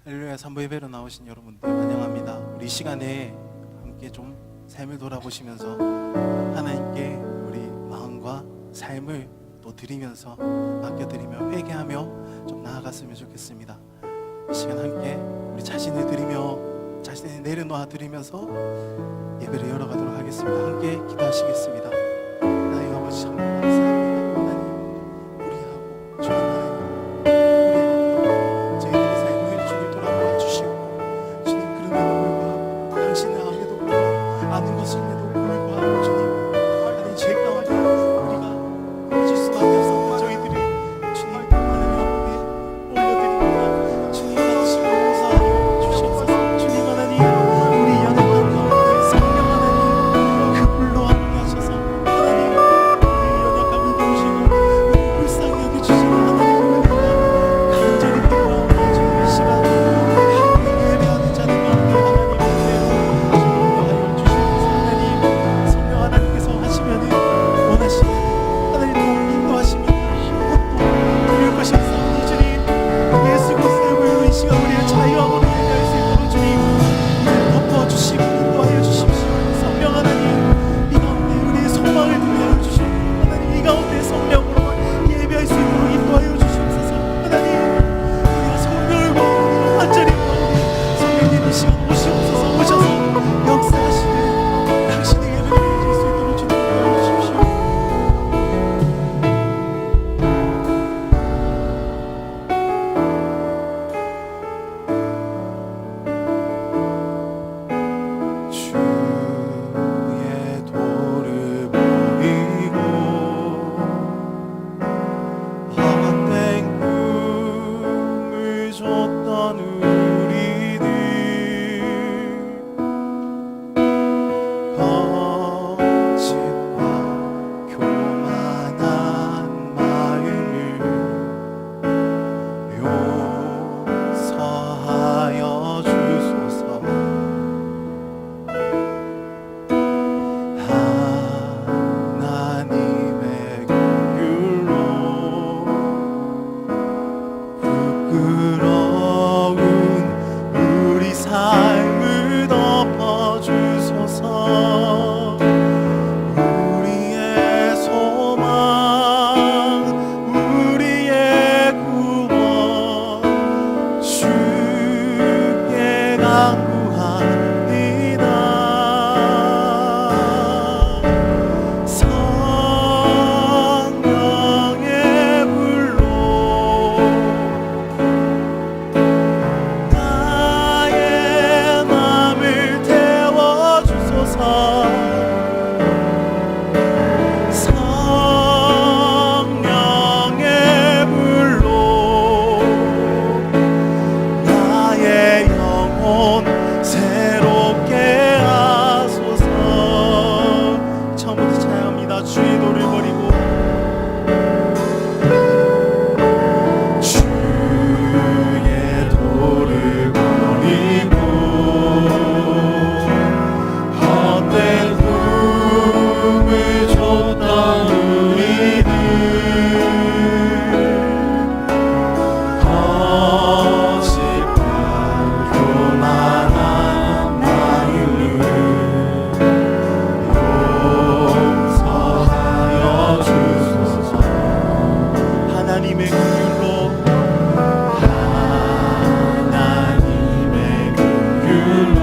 할렐루야. 산부 예배로 나오신 여러분들 환영합니다. 우리 이 시간에 함께 좀 삶을 돌아보시면서 하나님께 우리 마음과 삶을 또 드리면서 맡겨드리며 회개하며 좀 나아갔으면 좋겠습니다. 이 시간 함께 우리 자신을 드리며 자신을 내려놓아 드리면서 예배를 열어가도록 하겠습니다. 함께 기도하시겠습니다. 하나님 아버지 참 감사합니다. 하나님 우리하고 주 하나님 저희들의 삶을 주를 돌아보아 주시고 주님 그럼에도 불구하고 당신을 알아도 불구하고 아는 것임에도 불구하고 주님 하나님 죄 가운데 우리가 빠질 수밖에 없었던 저희들을 주님 하나님 앞에 올려드립니다. 주님 받으시고 용서하여 주시옵소서. 주님 하나님 우리 연약한 가운데 성령 하나님 그 불로 함께 하셔서 하나님 우리 연약함을 보시고 우리 불쌍히 여겨주시는 하나님을 간절히 기도하오니 지금 이 시간 예배하는 자들 가운데 하나님 인도하여 주시옵소서. 하나님 성령 하나님께서 하시면은 원하시는 하나님 또 인도하시면 또 이룰 것이 있사오니 주님 예수 그리스도의 이 시간 우리의 자유함으로 예배할 수 있도록 주님 덮어주시고 인도하여 주십시오. 성령 하나님 이 가운데 우리의 소망을 들게 하여 주시고 하나님 이 가운데 성령으로 예배할 수 있도록 인도하여 주시옵소서. 하나님 우리가 성령을 구하오니 완전히 구하오니 성령님 이 시간 오시옵소서. 오셔서 역사하시는 당신의 예배를 드릴 수 있도록 주님 인도하여 주십시오. 주의 도를 버리고 헛된 꿈을 줬던 우리들 거짓과 교만한 마음을 용서하여 주소서. 하나님의 긍휼로 부끄러운 우리 삶을 덮어주소서. 우리의 소망 우리의 구원 주께 간구합니다. 성령의 불로 나의 맘을 태워주소서. 성령의 불로 나의 영혼 새롭게 하소서. 처음부터 찬양합니다. 주의 도를 버리고 주의 도를 버리고 헛된 꿈을 줬던 우리들 거짓과 교만한 마음을 용서하여 주소서. 하나님의 긍휼로 하나님의 긍휼로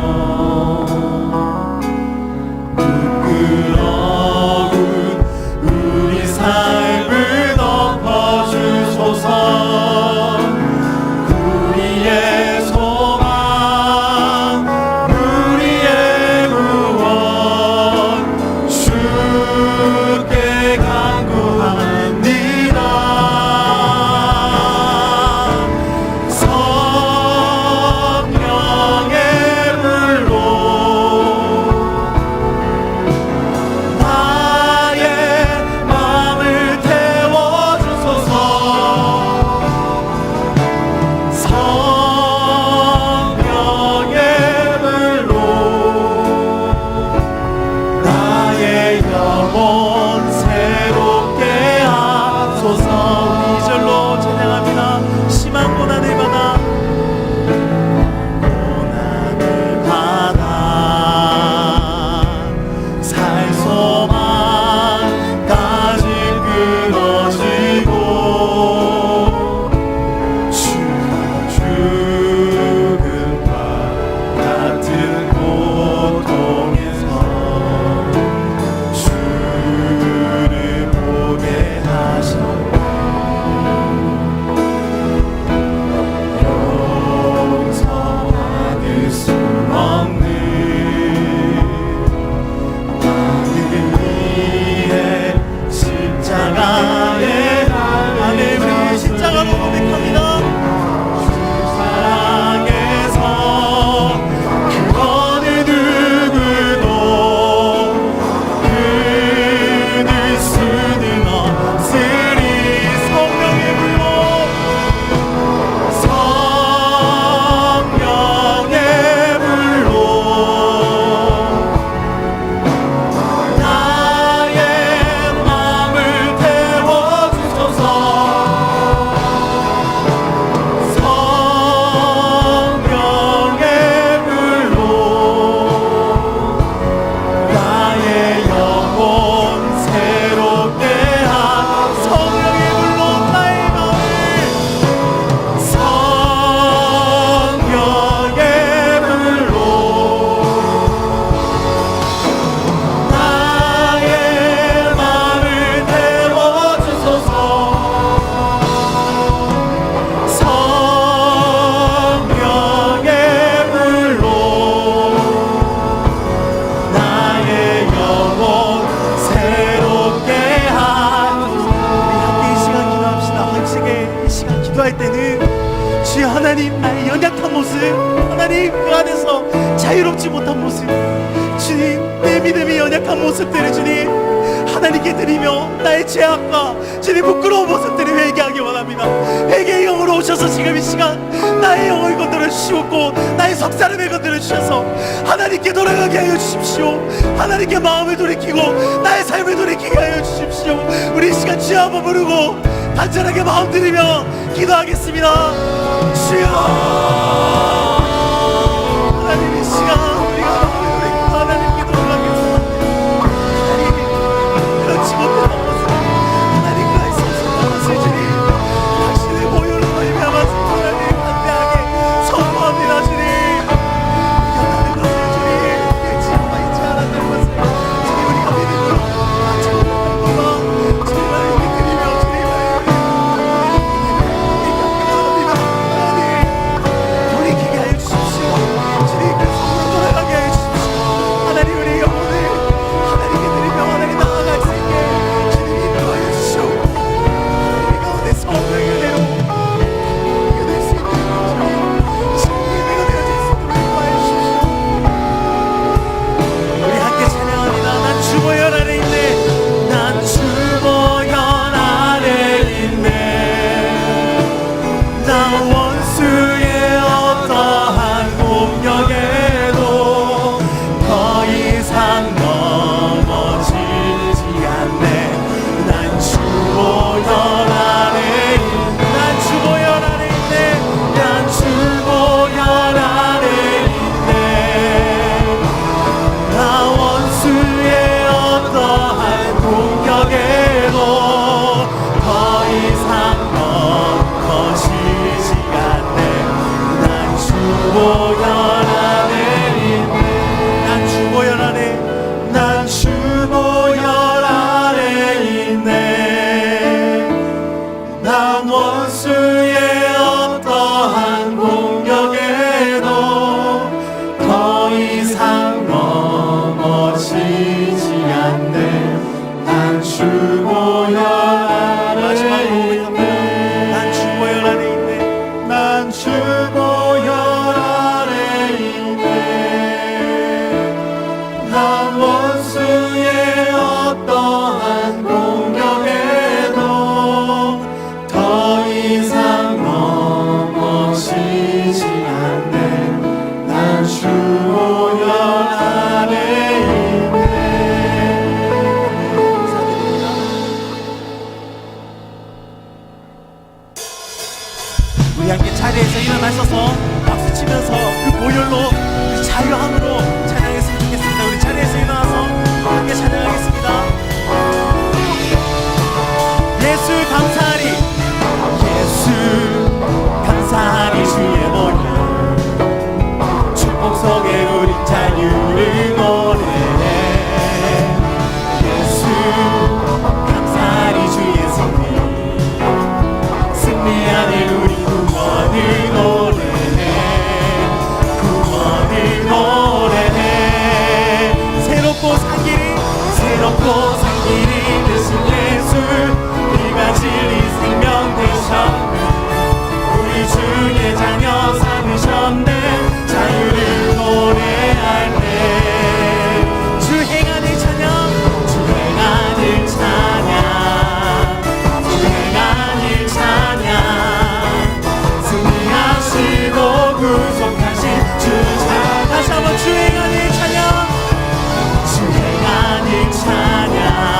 부끄러운 우리 삶을 덮어주소서. 우리의 소망 우리의 구원 주께 간구합니다. 성령의 불로 나의 맘을 태워주소서. 기도할 때는 주여 하나님 나의 연약한 모습, 하나님 그 안에서 자유롭지 못한 모습, 주님 내 믿음이 연약한 모습들을 주님 하나님께 드리며 나의 죄악과 주님 부끄러운 모습들을 회개하기 원합니다. 회개의 영으로 오셔서 지금 이 시간 나의 영을 건드려 주시고 나의 석사름을 건드려 주셔서 하나님께 돌아가게 하여 주십시오. 하나님께 마음을 돌이키고 나의 삶을 돌이키게 하여 주십시오. 우리 이 시간 주여 한번 부르고 간절하게 마음 드리며 기도하겠습니다. 주여 하나님 이 시간 우리가 마음을 돌이키고 하나님께 돌아가겠습니다. 하나님 그렇지 못했던 것을 하나님 그할 수 없었던 것을 주님 당신의 보혈로 말미암아서 하나님 담대하게 선포합니다. 주님 이겼다는 것을 주님 내 지혜가 있지 않았다는 것을 주님 우리가 믿음으로 맞춰보는 것과 주님 하나님께 드리며 주님 하나님 돌이키게 하여 주십시오. 주님 그 성으로 돌아가게 하여 주십시오. 하나님 우리 영혼을 하나님께 드리며 하나님 나아갈 수 있게 주님 인도하여 주시오. 우리 가운데 성령의 은혜로 우리가 될 수 있는 주님 예배가 되어질 수 있도록 인도하여 주십시오. 우리 함께 찬양합니다. 난 주보혈 안에 있네. 난 주보혈 안에 있네. 나 원수의 어떠한 공격에도 더 이상 넘어지지 않네. 난 주보혈 안에 있네. 난 주보혈 안에 있네. 난 주보혈 안에 있네. 나 원수의 어떠한 공격에도 더 이상 넘어지지 않네. 난 주보혈 안에 있네. 난 주보혈 안에 난 주보혈 안에 있네. 난 원수의 어떠한 공격에도 더 이상 넘어지지 않네. 난 주보혈 안에 있네. 난 주보혈 안에 있네. 난 주보혈 안에 있네. 난 원수의 어떠한 공격에도 더 이상 넘어지지 않네. 난 주보혈 안에 있네. 감사드립니다. 우리 함께 자리에서 일어나셔서 박수치면서 그 보혈로 그 자유함으로 찬양했으면 좋겠습니다. 우리 자리에서 일어나서 함께 찬양하겠습니다. 예수 감사하리 예수 감사하리 주의 보혈 축복 속에 우리 자유를 노래해. 예수 감사하리 주의 승리 안에 우리 구원을 노래해. 구원을 노래해. 새롭고 산 길이 되신 예수 네가 진리 생명 되셨네. 우리 주의 자녀 삼으셨네. 자유를 노래할 때 주 행하는 찬양 주 행하는 찬양 주 행하는 찬양 승리하시고 구속하신 주 찬양 다시 한번 주 행하는 찬양 주 행하는 찬양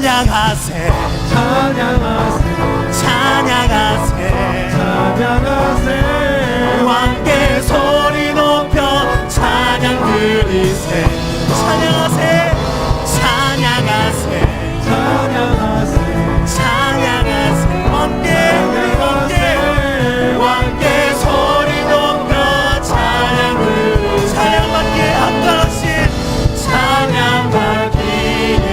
찬양하세 찬양하세 찬양하세 왕께 소리 높여 찬양 드리세 찬양하세 찬양하세 찬양하세 왕께 소리 높여 찬양 드리세 찬양받기에 합당하신 찬양받기에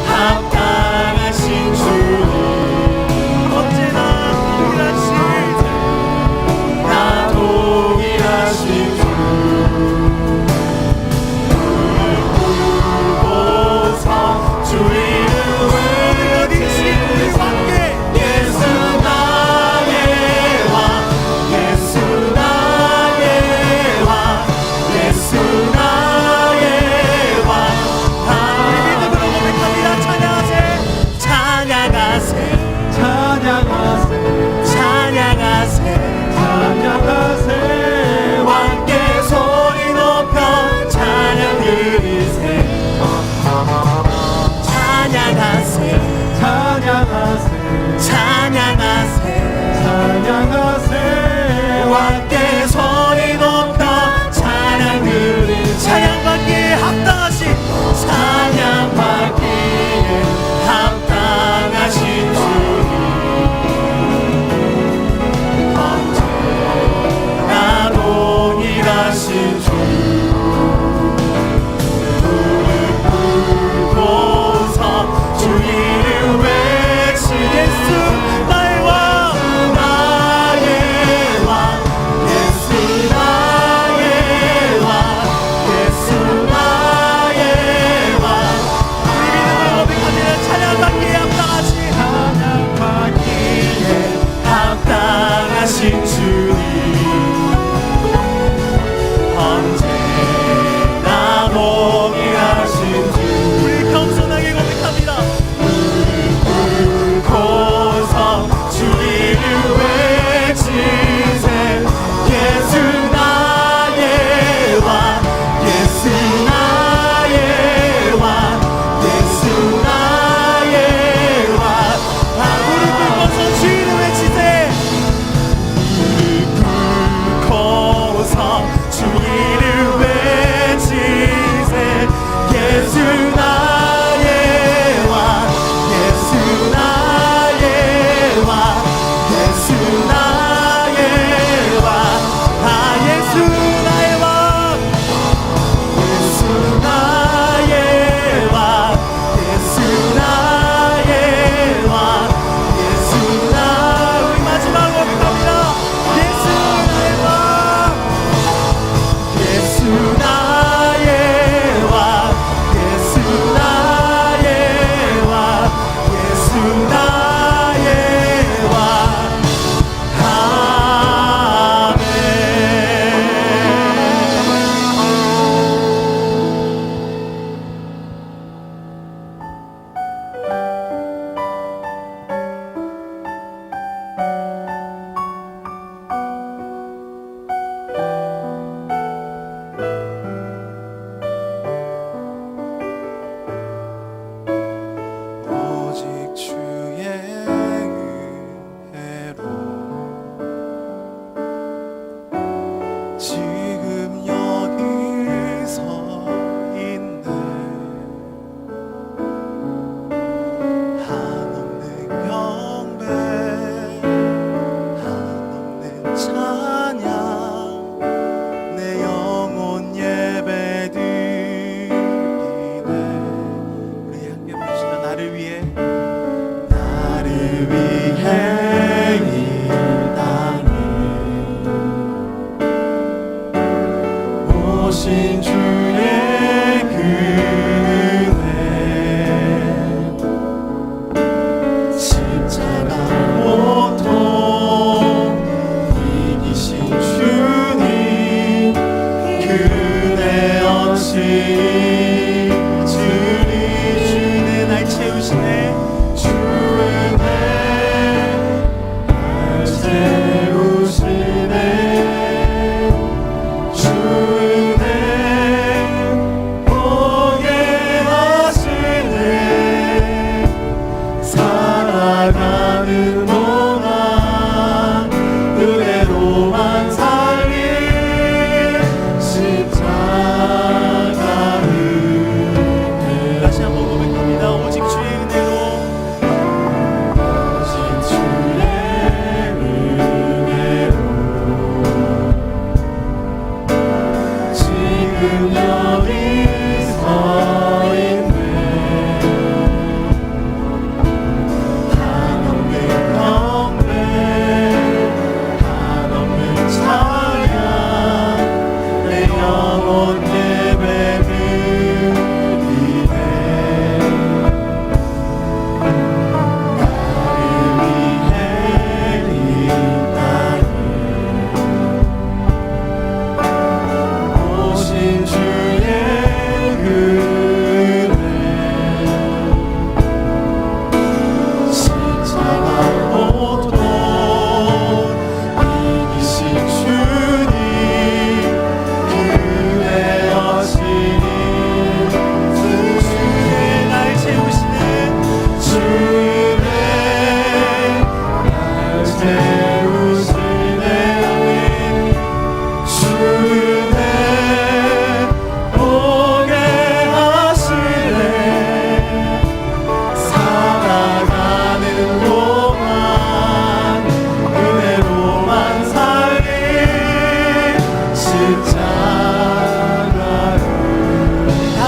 합당하신 주님 언제나 동일하신 나 동일하신 주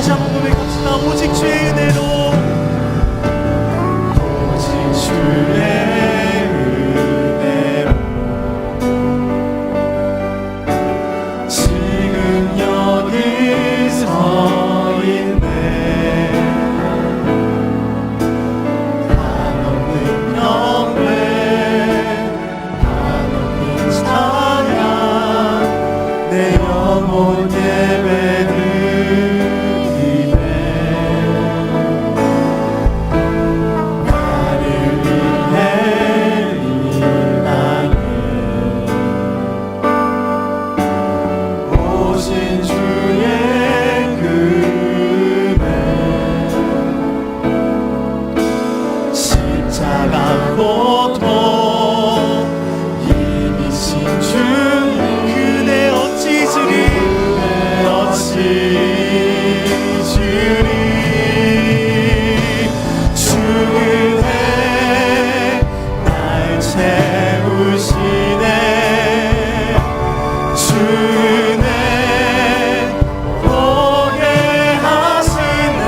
다시 한번 고백합시다. 오직 주의 은혜로, 오직 주의 은혜로 지금 여기 서 있네. 한없는 영광, 한없는 찬양, 내 영혼 예배드리네. 나를 위해 이 땅에 오신 주의 금에 십자가 고통 이기신 주, 그대 어찌 주리, 어찌 주리. 주 은혜 날 채우시네. 주 은혜 보게 하시네.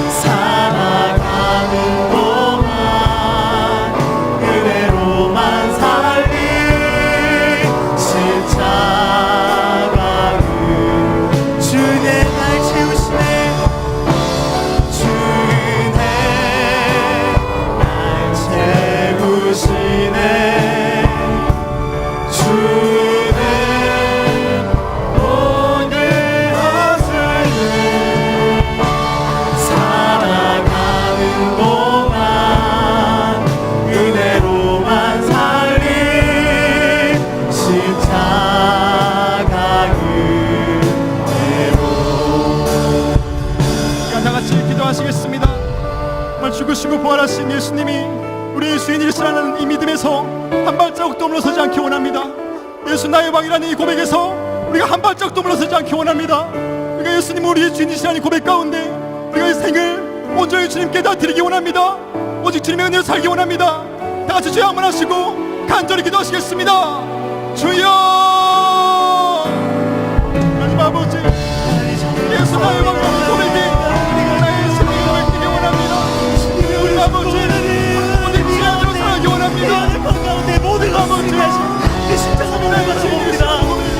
살아가는 동안 은혜로만 살리. 십자가 주 은혜 날 채우시네. 주 은혜 날 채우시네. 주 은혜 보게 하시네. 살아가는 동안 은혜로만 살리. 십자가 은혜로. 다 같이 기도하시겠습니다. 정말 죽으시고 부활하신 예수님이 우리의 주인이시라는 이 믿음에서 한 발자국도 물러서지 않기 원합니다. 예수 나의 왕이라는 이 고백에서 우리가 한 발자국도 물러서지 않기 원합니다. 우리가 예수님을 우리의 주인이시라는 이 고백 가운데 우리가 이 생을 온전히 주님께 다 드리기 원합니다. 오직 주님의 은혜로 살기 원합니다. 다 같이 주여 한번 하시고 간절히 기도하시겠습니다. 주여 하나님 아버지, 예수 나의 왕이라는 고백이 나의 생을 고백되기 원합니다. 우리 아버지 오직 주님으로 살기 원합니다. 모든 것을 위하신 그 십자가를 바라봅니다.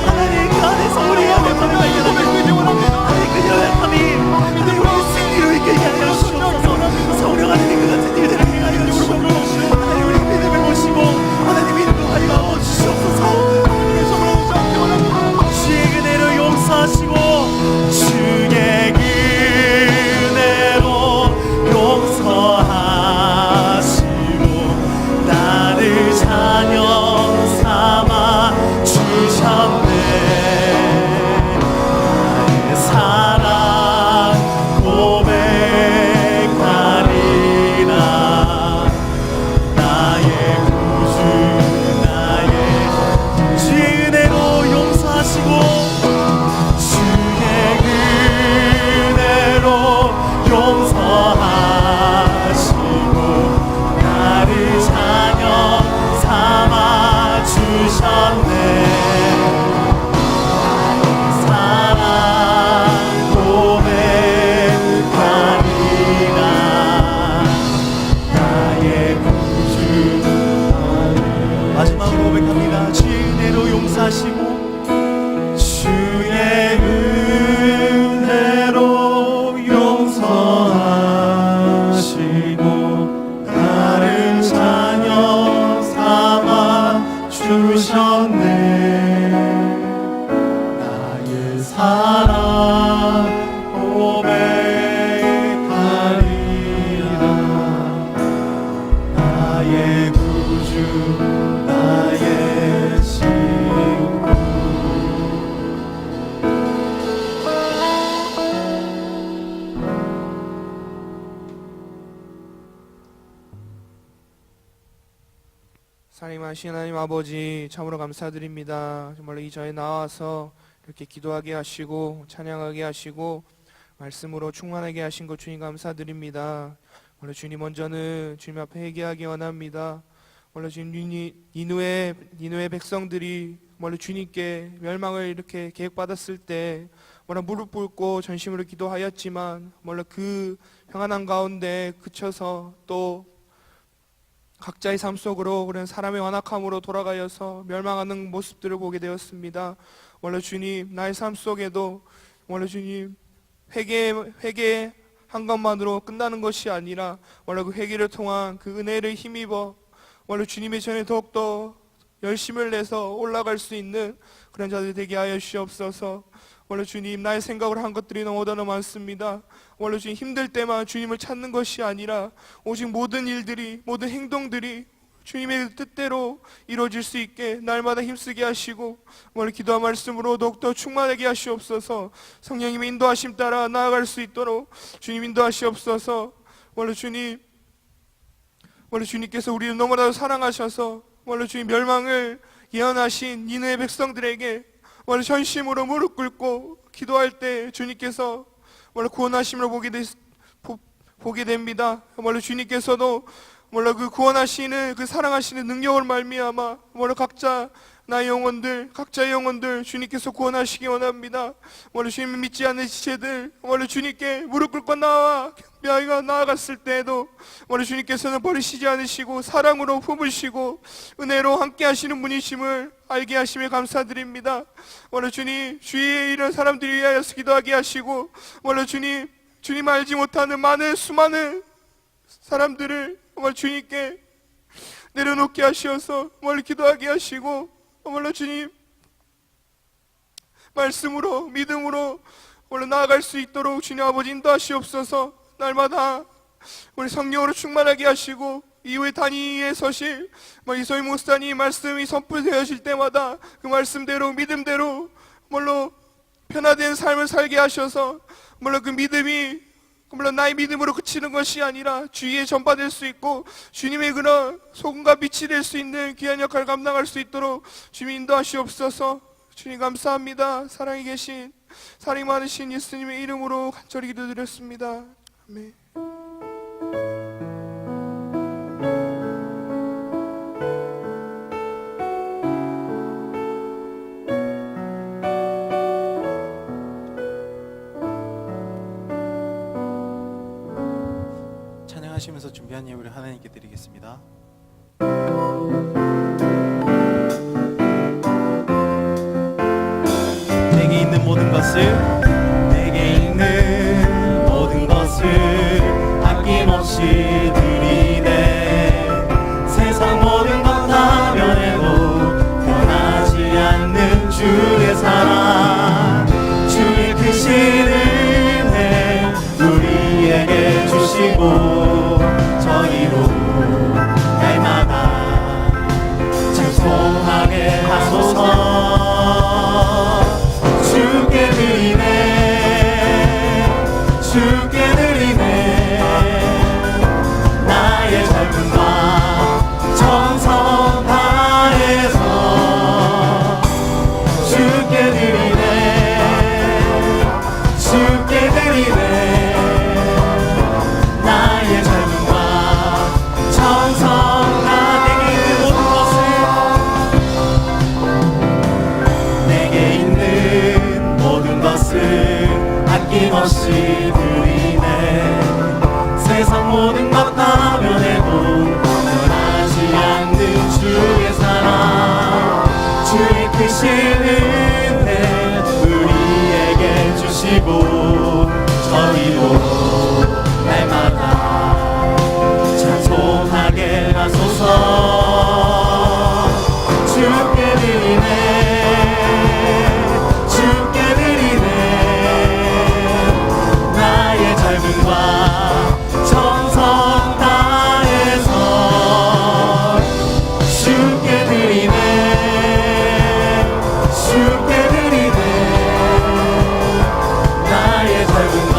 하나님 그 안에서 우리의 고백하기 원합니다. 하나님 그 연약함이 우리의 승리로 이끌게 하여 주옵소서. 성령 하나님 그 같은 일들을 행하여 주옵소서. 하나님 우리 믿음을 모시고 하나님 인도하여 주옵소서. 주의 은혜로 용서하시고 주의 은혜로 용서하시고 나를 자녀 삼아 주셨네. 나의 사랑 고백하리라. 나의 구주 나의 주의 은혜로 용서하시고 주의 은혜로 용서하시고 나를 자녀 삼아 주셨네. 사랑 고백하리라. 나의 구주. 마지막으로 고백합니다. 주의 은혜로 용서하시고 주의 은혜로 용서하시고 나를 자녀 삼아 주셨네. 나의 사랑 고백하리라. 나의 구주 나의 친구. 살림하신 하나님 아버지, 참으로 감사드립니다. 정말로 이 자리에 나와서 이렇게 기도하게 하시고 찬양하게 하시고 말씀으로 충만하게 하신 것 주님 감사드립니다. 원래 주님 먼저는 주님 앞에 회개하기 원합니다. 원래 주님 니누의 백성들이 원래 주님께 멸망을 이렇게 계획받았을 때 무릎 꿇고 전심으로 기도하였지만 그 평안한 가운데 그쳐서 또 각자의 삶 속으로 그런 사람의 완악함으로 돌아가여서 멸망하는 모습들을 보게 되었습니다. 주님, 나의 삶 속에도 주님, 회개한 것만으로 끝나는 것이 아니라 그 회개를 통한 그 은혜를 힘입어 주님의 전에 더욱더 열심을 내서 올라갈 수 있는 그런 자들 되게 하여 주시옵소서. 주님, 나의 생각으로 한 것들이 너무나 많습니다. 주님, 힘들 때만 주님을 찾는 것이 아니라 오직 모든 일들이, 모든 행동들이 주님의 뜻대로 이루어질 수 있게 날마다 힘쓰게 하시고 기도와 말씀으로 더욱더 충만하게 하시옵소서. 성령님의 인도하심 따라 나아갈 수 있도록 주님 인도하시옵소서. 주님, 주님께서 우리를 너무나도 사랑하셔서 주님 멸망을 예언하신 니느의 백성들에게 전심으로 무릎 꿇고 기도할 때 주님께서 구원하심을 보게 됩니다. 주님께서도 그 구원하시는 그 사랑하시는 능력을 말미암아 각자 나의 영혼들, 각자의 영혼들 주님께서 구원하시기 원합니다. 주님 믿지 않는 지체들 주님께 무릎 꿇고 나아갔을 때에도 주님께서는 버리시지 않으시고 사랑으로 품으시고 은혜로 함께 하시는 분이심을 알게 하심에 감사드립니다. 주님, 주위에 이런 사람들을 위하여서 기도하게 하시고 주님 알지 못하는 수많은 사람들을 주님께 내려놓게 하셔서 기도하게 하시고 주님 말씀으로 믿음으로 나아갈 수 있도록 주님 아버지 인도하시옵소서. 날마다 우리 성령으로 충만하게 하시고 이후에 단위에 서실 이소희 목사님 말씀이 선포되어질 때마다 그 말씀대로 믿음대로 변화된 삶을 살게 하셔서 그 믿음이 나의 믿음으로 그치는 것이 아니라 주위에 전파될 수 있고 주님의 그런 소금과 빛이 될 수 있는 귀한 역할을 감당할 수 있도록 주님 인도하시옵소서. 주님 감사합니다. 사랑이 계신 사랑이 많으신 예수님의 이름으로 간절히 기도드렸습니다. 아멘. 찬양하시면서 준비한 예물을 하나님께 드리겠습니다. 내게 있는 모든 것을 아낌없이 드리네. 세상 모든 것 다 변해도 변하지 않는 주의 사랑, 주의 크신 은혜 우리에게 주시고 저희로 날마다 찬송하게 하소서. 주께 드리네, 주께 드리네. 나의 젊음과 정성 다해서 주께 드리네, 주께 드리네. 나의 젊음과 정성 내게 있는 모든 것을 아낌없이 드리네. 세상 모든 것 다 변해도 변하지 않는 주의 사랑, 주의 크신 은혜 우리에게 주시고 저희도 날마다 찬송하게 하소서. 주께 드리네, 주께 드리네. 나의 젊음과 정성 다해서 주께 드리네, 주께 드리네. 나의 젊음과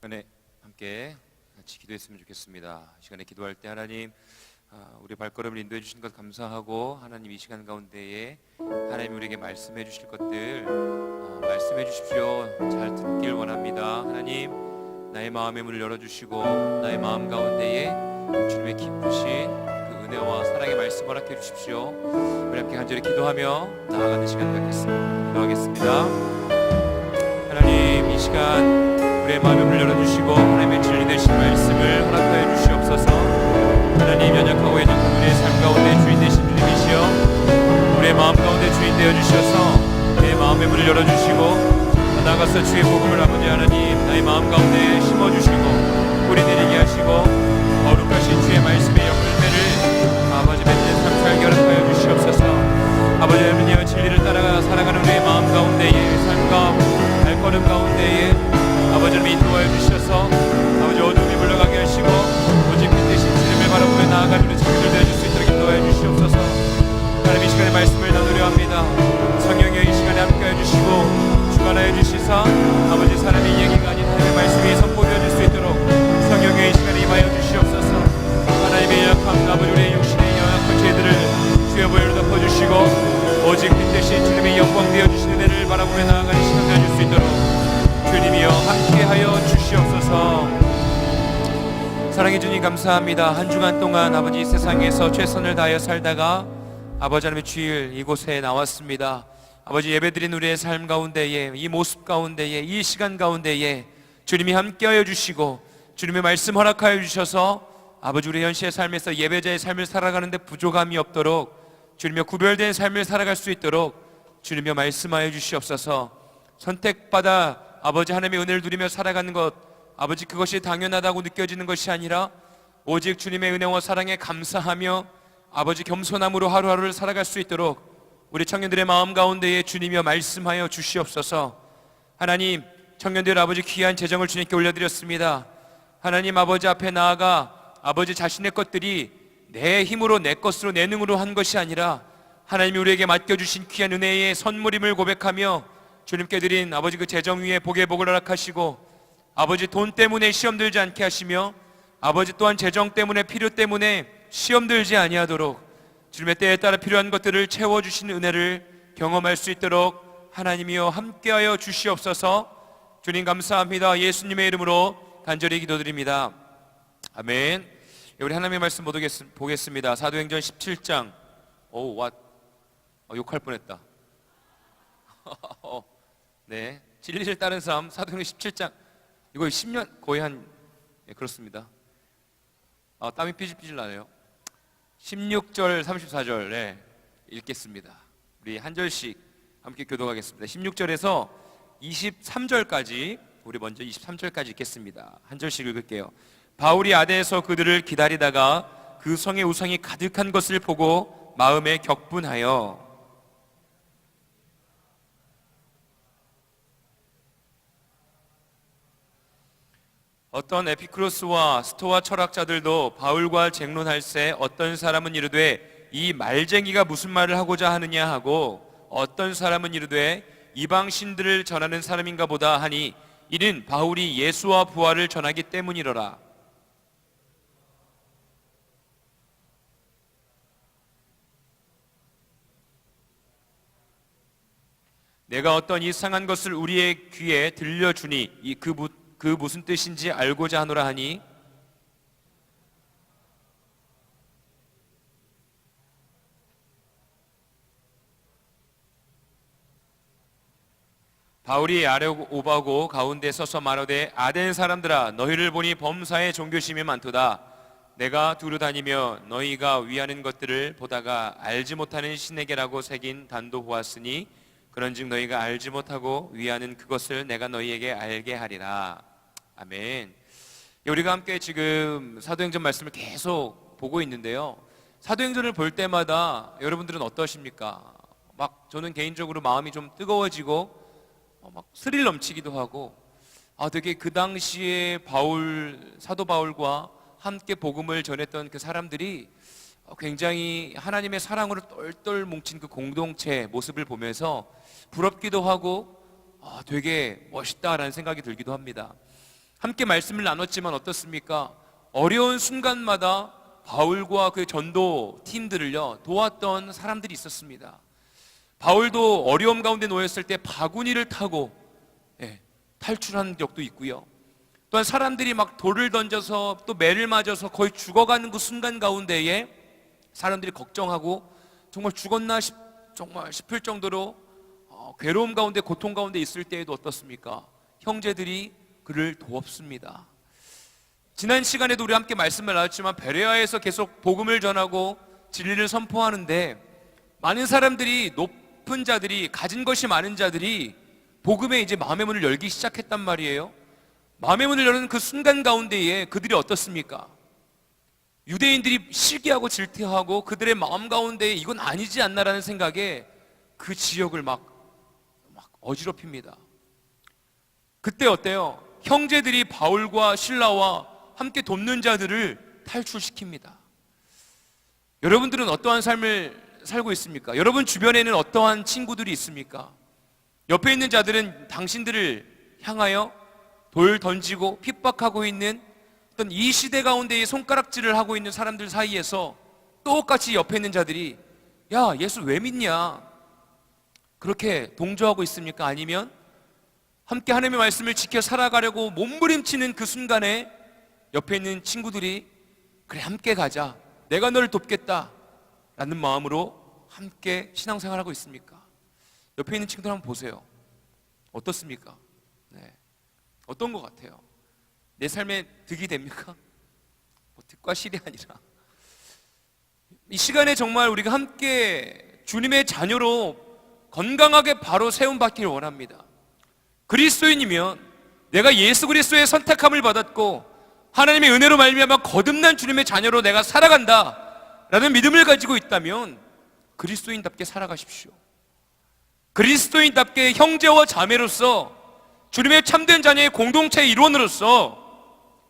시간에 함께 같이 기도했으면 좋겠습니다. 이 시간에 기도할 때 하나님 우리 발걸음을 인도해 주신 것 감사하고, 하나님 이 시간 가운데에 하나님 우리에게 말씀해 주실 것들 말씀해 주십시오. 잘 듣길 원합니다. 하나님, 나의 마음의 문을 열어주시고 나의 마음 가운데에 주님의 기쁘신 그 은혜와 사랑의 말씀 허락해 주십시오. 우리 함께 간절히 기도하며 나아가는 시간 갖겠습니다. 기도하겠습니다. 하나님, 이 시간 우리의 마음의 문을 열어주시고 하나님의 진리 되신 말씀을 허락하여 주시옵소서. 하나님, 연약하고 연약한 우리의 삶 가운데 주인 되신 주님이시여, 우리의 마음 가운데 주인 되어 주셔서 내 마음의 문을 열어주시고 나아가서 주의 복음을 아버지 하나님 나의 마음 가운데 심어주시고 뿌리 내리게 하시고 거룩하신 주의 말씀의 열매를 아버지 맺는 삶 살게 허락하여 주시옵소서. 아버지 하나님이여, 진리를 따라가 살아가는 우리의 마음 가운데에 삶과 발걸음 가운데에 아버지 하나님 인도하여 주셔서 아버지 어둠이 물러가게 하시고 오직 그 대신 주님을 바라보며 나아가는 우리 친구들 되어줄 수 있도록 인도하여 주시옵소서. 하나님, 이 시간에 말씀을 나누려 합니다. 성령이여, 이 시간에 함께해 주시고 주관하여 주시사 아버지 사람의 이야기가 아닌 하나님의 말씀이 선포되어질 수 있도록 성령의 이 시간에 임하여 주시옵소서. 하나님의 연약함, 아버지 우리의 육신의 연약한 죄들을 주여 보혈로 덮어주시고 오직 그 대신 주님의 영광 되어주신 은혜를 바라보며 나아가는 시간 되어질 수 있도록 주님이여 함께하여 주시옵소서. 사랑해 주님 감사합니다. 한 주간 동안 아버지 세상에서 최선을 다하여 살다가 아버지 하나님의 주일 이곳에 나왔습니다. 아버지, 예배드린 우리의 삶 가운데에, 이 모습 가운데에, 이 시간 가운데에 주님이 함께하여 주시고 주님의 말씀 허락하여 주셔서 아버지 우리 현실의 삶에서 예배자의 삶을 살아가는데 부족함이 없도록 주님의 구별된 삶을 살아갈 수 있도록 주님의 말씀하여 주시옵소서. 선택받아 아버지 하나님의 은혜를 누리며 살아가는 것, 아버지 그것이 당연하다고 느껴지는 것이 아니라 오직 주님의 은혜와 사랑에 감사하며 아버지 겸손함으로 하루하루를 살아갈 수 있도록 우리 청년들의 마음 가운데에 주님이여 말씀하여 주시옵소서. 하나님, 청년들 아버지 귀한 재정을 주님께 올려드렸습니다. 하나님 아버지 앞에 나아가 아버지 자신의 것들이 내 힘으로 내 것으로 내 능으로 한 것이 아니라 하나님이 우리에게 맡겨주신 귀한 은혜의 선물임을 고백하며 주님께 드린 아버지 그 재정 위에 복의 복을 허락하시고 아버지 돈 때문에 시험 들지 않게 하시며 아버지 또한 재정 때문에 필요 때문에 시험 들지 아니하도록 주님의 때에 따라 필요한 것들을 채워주시는 은혜를 경험할 수 있도록 하나님이여 함께하여 주시옵소서. 주님 감사합니다. 예수님의 이름으로 간절히 기도드립니다. 아멘. 우리 하나님의 말씀 모두 보겠습니다. 사도행전 17장. 욕할 뻔했다. 네, 진리를 따른 삶 사도행전 17장. 이거 10년 거의 그렇습니다. 땀이 삐질삐질 나네요. 16절 34절 네, 읽겠습니다. 우리 한 절씩 함께 교독하겠습니다. 16절에서 23절까지 우리 먼저 23절까지 읽겠습니다. 한 절씩 읽을게요. 바울이 아데에서 그들을 기다리다가 그 성의 우상이 가득한 것을 보고 마음에 격분하여 어떤 에피크로스와 스토아 철학자들도 바울과 쟁론할세 어떤 사람은 이르되 이 말쟁이가 무슨 말을 하고자 하느냐 하고 어떤 사람은 이르되 이방 신들을 전하는 사람인가 보다 하니 이는 바울이 예수와 부활을 전하기 때문이로라. 내가 어떤 이상한 것을 우리의 귀에 들려주니 그 무슨 뜻인지 알고자 하노라 하니 바울이 아레오바고 가운데 서서 말하되 아덴 사람들아 너희를 보니 범사에 종교심이 많도다. 내가 두루 다니며 너희가 위하는 것들을 보다가 알지 못하는 신에게라고 새긴 단도 보았으니 그런즉 너희가 알지 못하고 위하는 그것을 내가 너희에게 알게 하리라. 아멘. 우리가 함께 지금 사도행전 말씀을 계속 보고 있는데요, 사도행전을 볼 때마다 여러분들은 어떠십니까? 막 저는 개인적으로 마음이 좀 뜨거워지고 막 스릴 넘치기도 하고 되게 그 당시에 사도 바울과 함께 복음을 전했던 그 사람들이 굉장히 하나님의 사랑으로 똘똘 뭉친 그 공동체 모습을 보면서 부럽기도 하고 되게 멋있다라는 생각이 들기도 합니다. 함께 말씀을 나눴지만 어떻습니까? 어려운 순간마다 바울과 그 전도 팀들을요 도왔던 사람들이 있었습니다. 바울도 어려움 가운데 놓였을 때 바구니를 타고 탈출한 적도 있고요. 또한 사람들이 막 돌을 던져서 또 매를 맞아서 거의 죽어가는 그 순간 가운데에 사람들이 걱정하고 정말 죽었나 정말 싶을 정도로 괴로움 가운데 고통 가운데 있을 때에도 어떻습니까? 형제들이 그를 도왔습니다. 지난 시간에도 우리 함께 말씀을 나눴지만 베레아에서 계속 복음을 전하고 진리를 선포하는데 많은 사람들이 높은 자들이 가진 것이 많은 자들이 복음에 이제 마음의 문을 열기 시작했단 말이에요. 마음의 문을 여는 그 순간 가운데에 그들이 어떻습니까? 유대인들이 시기하고 질투하고 그들의 마음 가운데에 이건 아니지 않나라는 생각에 그 지역을 막 어지럽힙니다. 그때 어때요? 형제들이 바울과 실라와 함께 돕는 자들을 탈출시킵니다. 여러분들은 어떠한 삶을 살고 있습니까? 여러분 주변에는 어떠한 친구들이 있습니까? 옆에 있는 자들은 당신들을 향하여 돌 던지고 핍박하고 있는 어떤 이 시대 가운데에 손가락질을 하고 있는 사람들 사이에서 똑같이 옆에 있는 자들이 야, 예수 왜 믿냐? 그렇게 동조하고 있습니까? 아니면 함께 하나님의 말씀을 지켜 살아가려고 몸부림치는 그 순간에 옆에 있는 친구들이 그래 함께 가자, 내가 너를 돕겠다 라는 마음으로 함께 신앙생활하고 있습니까? 옆에 있는 친구들 한번 보세요. 어떻습니까? 네. 어떤 것 같아요? 내 삶에 득이 됩니까? 득과 실이 아니라 이 시간에 정말 우리가 함께 주님의 자녀로 건강하게 바로 세움받기를 원합니다. 그리스도인이면 내가 예수 그리스도의 선택함을 받았고 하나님의 은혜로 말미암아 거듭난 주님의 자녀로 내가 살아간다 라는 믿음을 가지고 있다면 그리스도인답게 살아가십시오. 그리스도인답게 형제와 자매로서 주님의 참된 자녀의 공동체의 일원으로서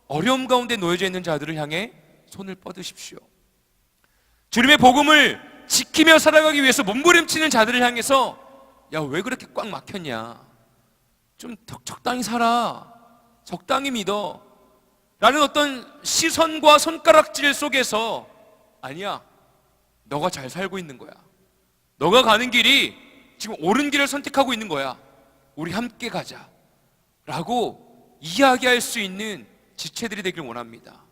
어려움 가운데 놓여져 있는 자들을 향해 손을 뻗으십시오. 주님의 복음을 지키며 살아가기 위해서 몸부림치는 자들을 향해서 야, 왜 그렇게 꽉 막혔냐, 좀 적당히 살아, 적당히 믿어 라는 어떤 시선과 손가락질 속에서 아니야, 너가 잘 살고 있는 거야, 너가 가는 길이 지금 옳은 길을 선택하고 있는 거야, 우리 함께 가자 라고 이야기할 수 있는 지체들이 되길 원합니다.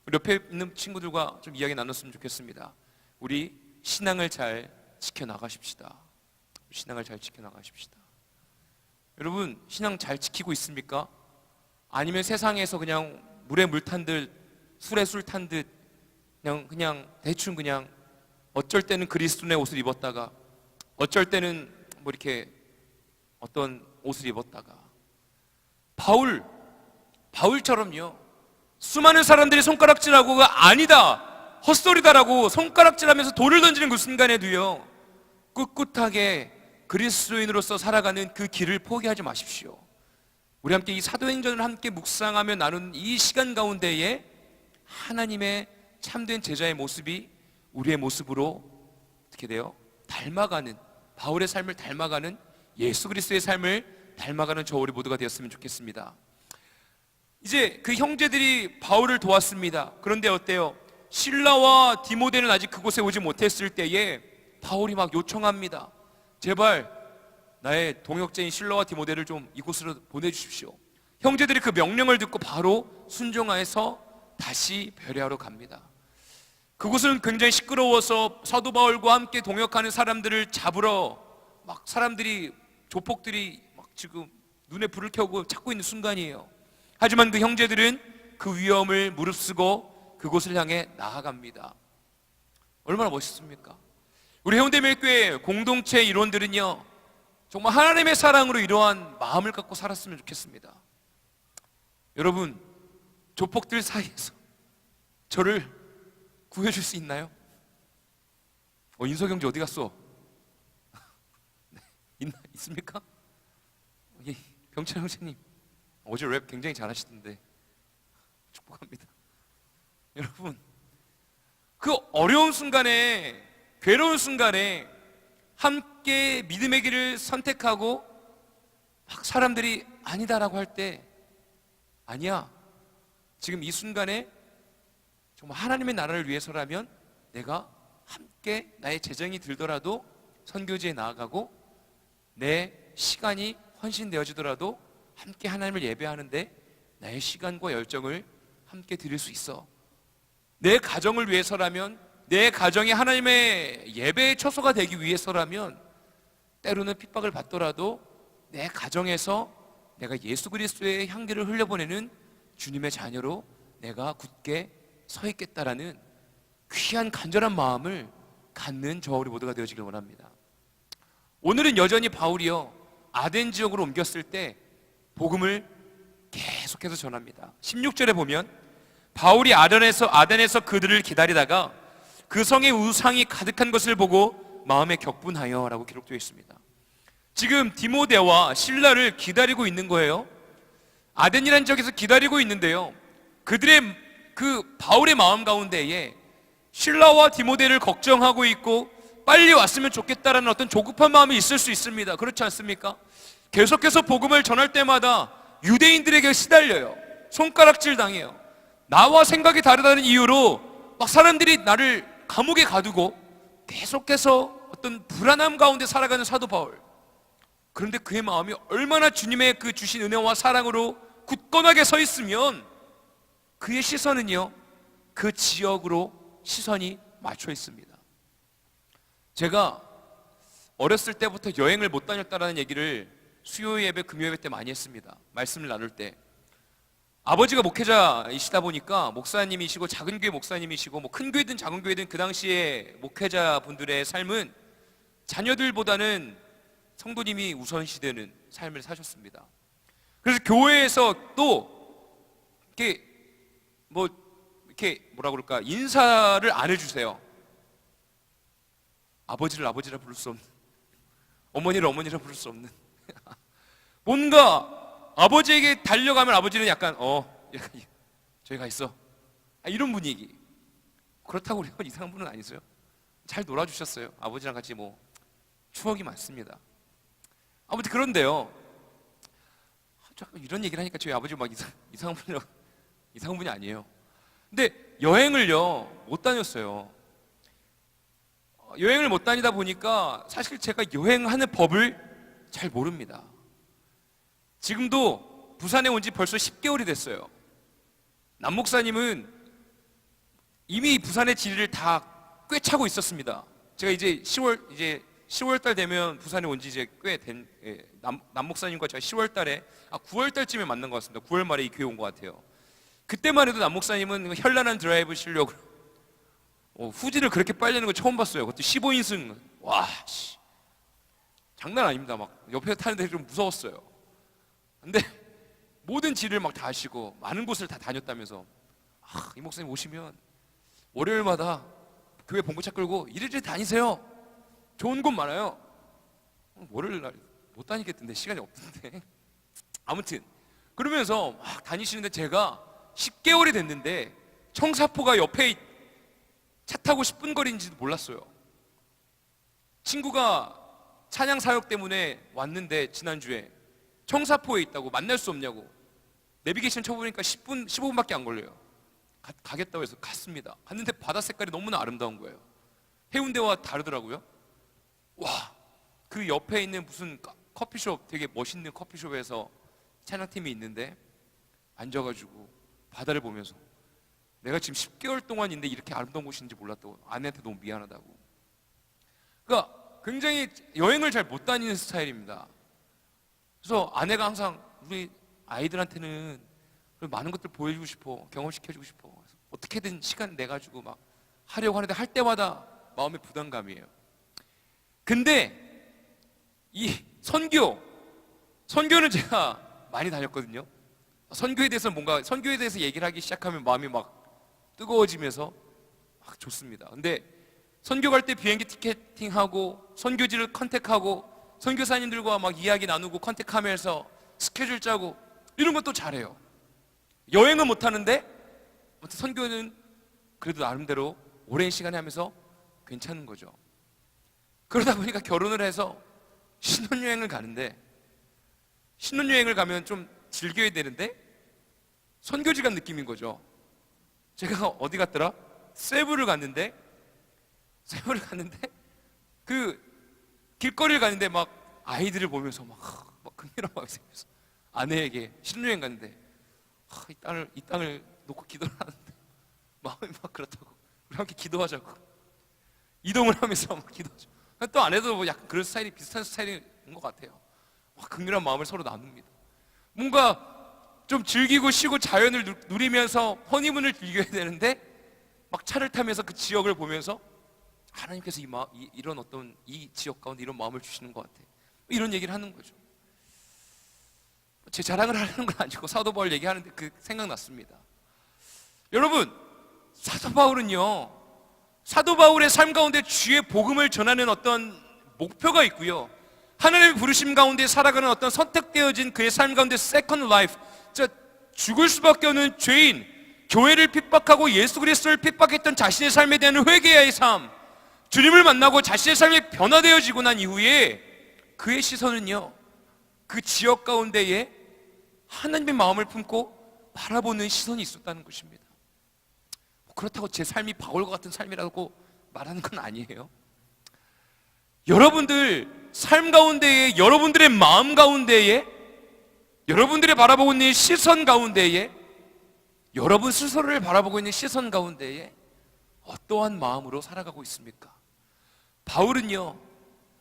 우리 옆에 있는 친구들과 좀 이야기 나눴으면 좋겠습니다. 우리 신앙을 잘 지켜나가십시다. 신앙을 잘 지켜나가십시다. 여러분 신앙 잘 지키고 있습니까? 아니면 세상에서 그냥 물에 물 탄 듯 술에 술 탄 듯 그냥 대충 그냥 어쩔 때는 그리스도의 옷을 입었다가 어쩔 때는 뭐 이렇게 어떤 옷을 입었다가 바울처럼요 수많은 사람들이 손가락질하고가 아니다, 헛소리다라고 손가락질하면서 돌을 던지는 그 순간에도요 꿋꿋하게 그리스도인으로서 살아가는 그 길을 포기하지 마십시오. 우리 함께 이 사도행전을 함께 묵상하며 나눈 이 시간 가운데에 하나님의 참된 제자의 모습이 우리의 모습으로 어떻게 돼요? 닮아가는, 바울의 삶을 닮아가는, 예수 그리스도의 삶을 닮아가는 저 우리 모두가 되었으면 좋겠습니다. 이제 그 형제들이 바울을 도왔습니다. 그런데 어때요? 실라와 디모데는 아직 그곳에 오지 못했을 때에 바울이 막 요청합니다. 제발 나의 동역자인 실라와 디모데를 좀 이곳으로 보내주십시오. 형제들이 그 명령을 듣고 바로 순종하여서 다시 베레아로 갑니다. 그곳은 굉장히 시끄러워서 사도 바울과 함께 동역하는 사람들을 잡으러 막 사람들이, 조폭들이 막 지금 눈에 불을 켜고 찾고 있는 순간이에요. 하지만 그 형제들은 그 위험을 무릅쓰고 그곳을 향해 나아갑니다. 얼마나 멋있습니까? 우리 해운대밀교회 공동체 일원들은요 정말 하나님의 사랑으로 이러한 마음을 갖고 살았으면 좋겠습니다. 여러분 조폭들 사이에서 저를 구해줄 수 있나요? 인석 형제 어디 갔어? 네, 있습니까? 병철 형제님 어제 랩 굉장히 잘하시던데 축복합니다. 여러분 그 어려운 순간에, 괴로운 순간에 함께 믿음의 길을 선택하고 막 사람들이 아니다라고 할 때 아니야. 지금 이 순간에 정말 하나님의 나라를 위해서라면 내가 함께 나의 재정이 들더라도 선교지에 나아가고 내 시간이 헌신되어지더라도 함께 하나님을 예배하는데 나의 시간과 열정을 함께 드릴 수 있어. 내 가정을 위해서라면, 내 가정이 하나님의 예배의 처소가 되기 위해서라면 때로는 핍박을 받더라도 내 가정에서 내가 예수 그리스도의 향기를 흘려보내는 주님의 자녀로 내가 굳게 서 있겠다라는 귀한 간절한 마음을 갖는 저 우리 모두가 되어지길 원합니다. 오늘은 여전히 바울이요 아덴 지역으로 옮겼을 때 복음을 계속해서 전합니다. 16절에 보면 바울이 아덴에서 그들을 기다리다가 그 성에 우상이 가득한 것을 보고 마음에 격분하여 라고 기록되어 있습니다. 지금 디모데와 실라를 기다리고 있는 거예요. 아덴이라는 지역에서 기다리고 있는데요, 그들의 그 바울의 마음 가운데에 실라와 디모데를 걱정하고 있고 빨리 왔으면 좋겠다라는 어떤 조급한 마음이 있을 수 있습니다. 그렇지 않습니까? 계속해서 복음을 전할 때마다 유대인들에게 시달려요. 손가락질 당해요. 나와 생각이 다르다는 이유로 막 사람들이 나를 감옥에 가두고 계속해서 어떤 불안함 가운데 살아가는 사도 바울. 그런데 그의 마음이 얼마나 주님의 그 주신 은혜와 사랑으로 굳건하게 서 있으면 그의 시선은요 그 지역으로 시선이 맞춰 있습니다. 제가 어렸을 때부터 여행을 못 다녔다라는 얘기를 수요 예배, 금요 예배 때 많이 했습니다. 말씀을 나눌 때 아버지가 목회자이시다 보니까 목사님이시고 작은 교회 목사님이시고 뭐 큰 교회든 작은 교회든 그 당시에 목회자분들의 삶은 자녀들보다는 성도님이 우선시되는 삶을 사셨습니다. 그래서 교회에서 또 이렇게 뭐라 그럴까 인사를 안 해주세요. 아버지를 아버지라 부를 수 없는, 어머니를 어머니라 부를 수 없는 뭔가 아버지에게 달려가면 아버지는 약간 저희가 있어 이런 분위기. 그렇다고 우리가 이상한 분은 아니세요. 잘 놀아주셨어요. 아버지랑 같이 뭐 추억이 많습니다. 아무튼 그런데요, 자꾸 이런 얘기를 하니까 저희 아버지 막 이상한 분이 아니에요. 근데 여행을요 못 다녔어요. 여행을 못 다니다 보니까 사실 제가 여행하는 법을 잘 모릅니다. 지금도 부산에 온 지 벌써 10개월이 됐어요. 남 목사님은 이미 부산의 지리를 다 꿰차고 있었습니다. 제가 이제 10월 달 되면 부산에 온 지 이제 꽤 된, 남 목사님과 제가 10월 달에 9월 달쯤에 만난 것 같습니다. 9월 말에 이 교회 온 것 같아요. 그때만 해도 남 목사님은 현란한 드라이브 실력으로 후진을 그렇게 빨리 내는 거 처음 봤어요. 그것도 15인승. 와, 씨. 장난 아닙니다. 막 옆에 타는데 좀 무서웠어요. 근데 모든 지를 막 다 하시고 많은 곳을 다 다녔다면서 이 목사님 오시면 월요일마다 교회 봉고차 끌고 이리저리 다니세요. 좋은 곳 많아요. 월요일 날 못 다니겠던데, 시간이 없던데. 아무튼 그러면서 막 다니시는데 제가 10개월이 됐는데 청사포가 옆에 차 타고 10분 거리인지도 몰랐어요. 친구가 찬양 사역 때문에 왔는데 지난주에 청사포에 있다고 만날 수 없냐고 내비게이션 쳐보니까 10분, 15분밖에 안 걸려요. 가겠다고 해서 갔습니다. 갔는데 바다 색깔이 너무나 아름다운 거예요. 해운대와 다르더라고요. 와, 그 옆에 있는 무슨 커피숍, 되게 멋있는 커피숍에서 찬양팀이 있는데 앉아가지고 바다를 보면서 내가 지금 10개월 동안 있는데 이렇게 아름다운 곳인지 몰랐다고 아내한테 너무 미안하다고. 그러니까 굉장히 여행을 잘 못 다니는 스타일입니다. 그래서 아내가 항상 우리 아이들한테는 많은 것들 보여주고 싶어, 경험시켜주고 싶어, 어떻게든 시간 내가지고 막 하려고 하는데 할 때마다 마음의 부담감이에요. 근데 이 선교는 제가 많이 다녔거든요. 선교에 대해서 얘기를 하기 시작하면 마음이 막 뜨거워지면서 막 좋습니다. 근데 선교 갈 때 비행기 티켓팅하고 선교지를 컨택하고 선교사님들과 막 이야기 나누고 컨택하면서 스케줄 짜고 이런 것도 잘해요. 여행은 못하는데 선교는 그래도 나름대로 오랜 시간에 하면서 괜찮은 거죠. 그러다 보니까 결혼을 해서 신혼여행을 가는데 신혼여행을 가면 좀 즐겨야 되는데 선교지 간 느낌인 거죠. 제가 어디 갔더라? 세부를 갔는데 그 길거리를 갔는데 막 아이들을 보면서 막 긍휼하고 생겨서 아내에게 신혼여행 갔는데 이 땅을 놓고 기도를 하는데 마음이 막 그렇다고 우리 함께 기도하자고 이동을 하면서 막 기도하죠. 또 아내도 뭐 약간 그런 스타일이 비슷한 스타일인 것 같아요. 막 긍휼한 마음을 서로 나눕니다. 뭔가 좀 즐기고 쉬고 자연을 누리면서 허니문을 즐겨야 되는데 막 차를 타면서 그 지역을 보면서 하나님께서 이런 어떤 이 지역 가운데 이런 마음을 주시는 것 같아. 이런 얘기를 하는 거죠. 제 자랑을 하려는 건 아니고 사도 바울 얘기하는데 그 생각났습니다. 여러분, 사도 바울의 삶 가운데 주의 복음을 전하는 어떤 목표가 있고요, 하나님의 부르심 가운데 살아가는 어떤 선택되어진 그의 삶 가운데 세컨드 라이프, 죽을 수밖에 없는 죄인, 교회를 핍박하고 예수 그리스도를 핍박했던 자신의 삶에 대한 회개의 삶, 주님을 만나고 자신의 삶이 변화되어지고 난 이후에 그의 시선은요, 그 지역 가운데에 하나님의 마음을 품고 바라보는 시선이 있었다는 것입니다. 그렇다고 제 삶이 바울과 같은 삶이라고 말하는 건 아니에요. 여러분들 삶 가운데에, 여러분들의 마음 가운데에, 여러분들이 바라보고 있는 시선 가운데에, 여러분 스스로를 바라보고 있는 시선 가운데에 어떠한 마음으로 살아가고 있습니까? 바울은요,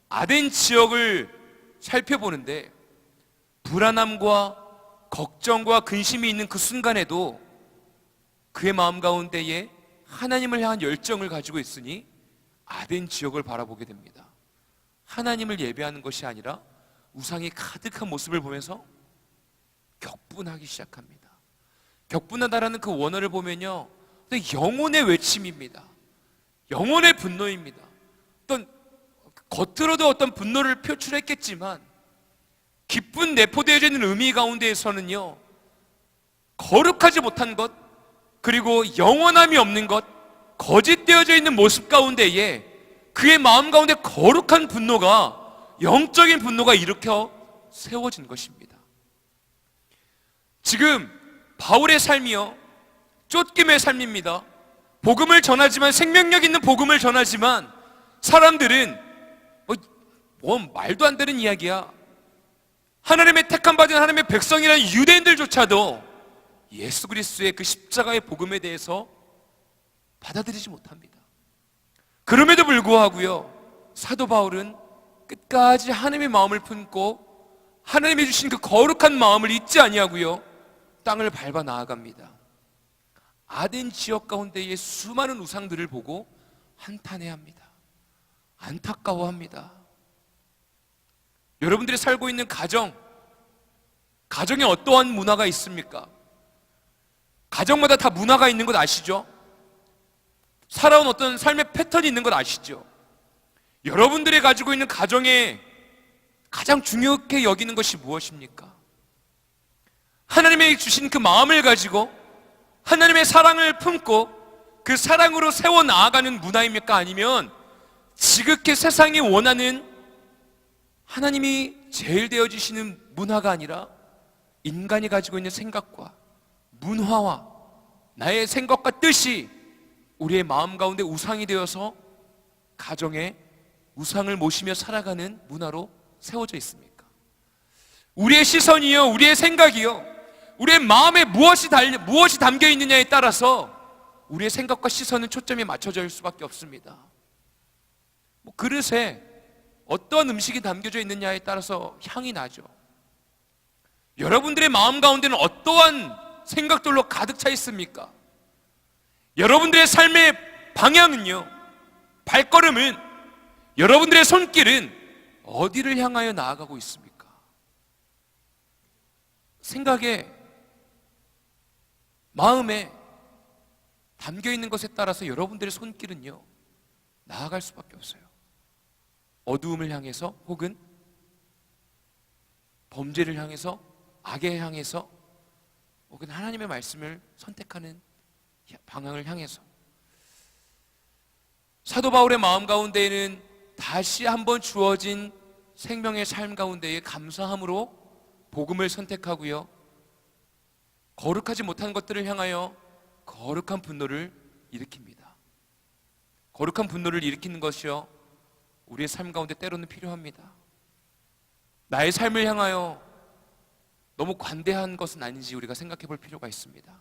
아덴 지역을 살펴보는데 불안함과 걱정과 근심이 있는 그 순간에도 그의 마음 가운데에 하나님을 향한 열정을 가지고 있으니 아덴 지역을 바라보게 됩니다. 하나님을 예배하는 것이 아니라 우상이 가득한 모습을 보면서 격분하기 시작합니다. 격분하다라는 그 원어를 보면요, 영혼의 외침입니다. 영혼의 분노입니다. 어떤 겉으로도 어떤 분노를 표출했겠지만 깊은 내포되어져 있는 의미 가운데에서는요, 거룩하지 못한 것, 그리고 영원함이 없는 것, 거짓되어져 있는 모습 가운데에 그의 마음 가운데 거룩한 분노가, 영적인 분노가 일으켜 세워진 것입니다. 지금 바울의 삶이요, 쫓김의 삶입니다. 복음을 전하지만, 생명력 있는 복음을 전하지만 사람들은 말도 안 되는 이야기야. 하나님의 택함 받은 하나님의 백성이라는 유대인들조차도 예수 그리스도의 그 십자가의 복음에 대해서 받아들이지 못합니다. 그럼에도 불구하고요, 사도 바울은 끝까지 하나님의 마음을 품고 하나님이 주신 그 거룩한 마음을 잊지 아니하고요, 땅을 밟아 나아갑니다. 아덴 지역 가운데의 수많은 우상들을 보고 한탄해합니다. 안타까워합니다. 여러분들이 살고 있는 가정에 어떠한 문화가 있습니까? 가정마다 다 문화가 있는 것 아시죠? 살아온 어떤 삶의 패턴이 있는 것 아시죠? 여러분들이 가지고 있는 가정에 가장 중요하게 여기는 것이 무엇입니까? 하나님이 주신 그 마음을 가지고 하나님의 사랑을 품고 그 사랑으로 세워 나아가는 문화입니까? 아니면 지극히 세상이 원하는 하나님이 제일 되어지시는 문화가 아니라 인간이 가지고 있는 생각과 문화와 나의 생각과 뜻이 우리의 마음 가운데 우상이 되어서 가정에 우상을 모시며 살아가는 문화로 세워져 있습니까? 우리의 시선이요, 우리의 생각이요, 우리의 마음에 무엇이 담겨 있느냐에 따라서 우리의 생각과 시선은 초점이 맞춰질 수밖에 없습니다. 그릇에 어떤 음식이 담겨져 있느냐에 따라서 향이 나죠. 여러분들의 마음 가운데는 어떠한 생각들로 가득 차 있습니까? 여러분들의 삶의 방향은요, 발걸음은, 여러분들의 손길은 어디를 향하여 나아가고 있습니까? 생각에, 마음에 담겨 있는 것에 따라서 여러분들의 손길은요, 나아갈 수밖에 없어요. 어두움을 향해서, 혹은 범죄를 향해서, 악에 향해서, 혹은 하나님의 말씀을 선택하는 방향을 향해서. 사도 바울의 마음 가운데에는 다시 한번 주어진 생명의 삶 가운데에 감사함으로 복음을 선택하고요, 거룩하지 못한 것들을 향하여 거룩한 분노를 일으킵니다. 거룩한 분노를 일으키는 것이요, 우리의 삶 가운데 때로는 필요합니다. 나의 삶을 향하여 너무 관대한 것은 아닌지 우리가 생각해 볼 필요가 있습니다.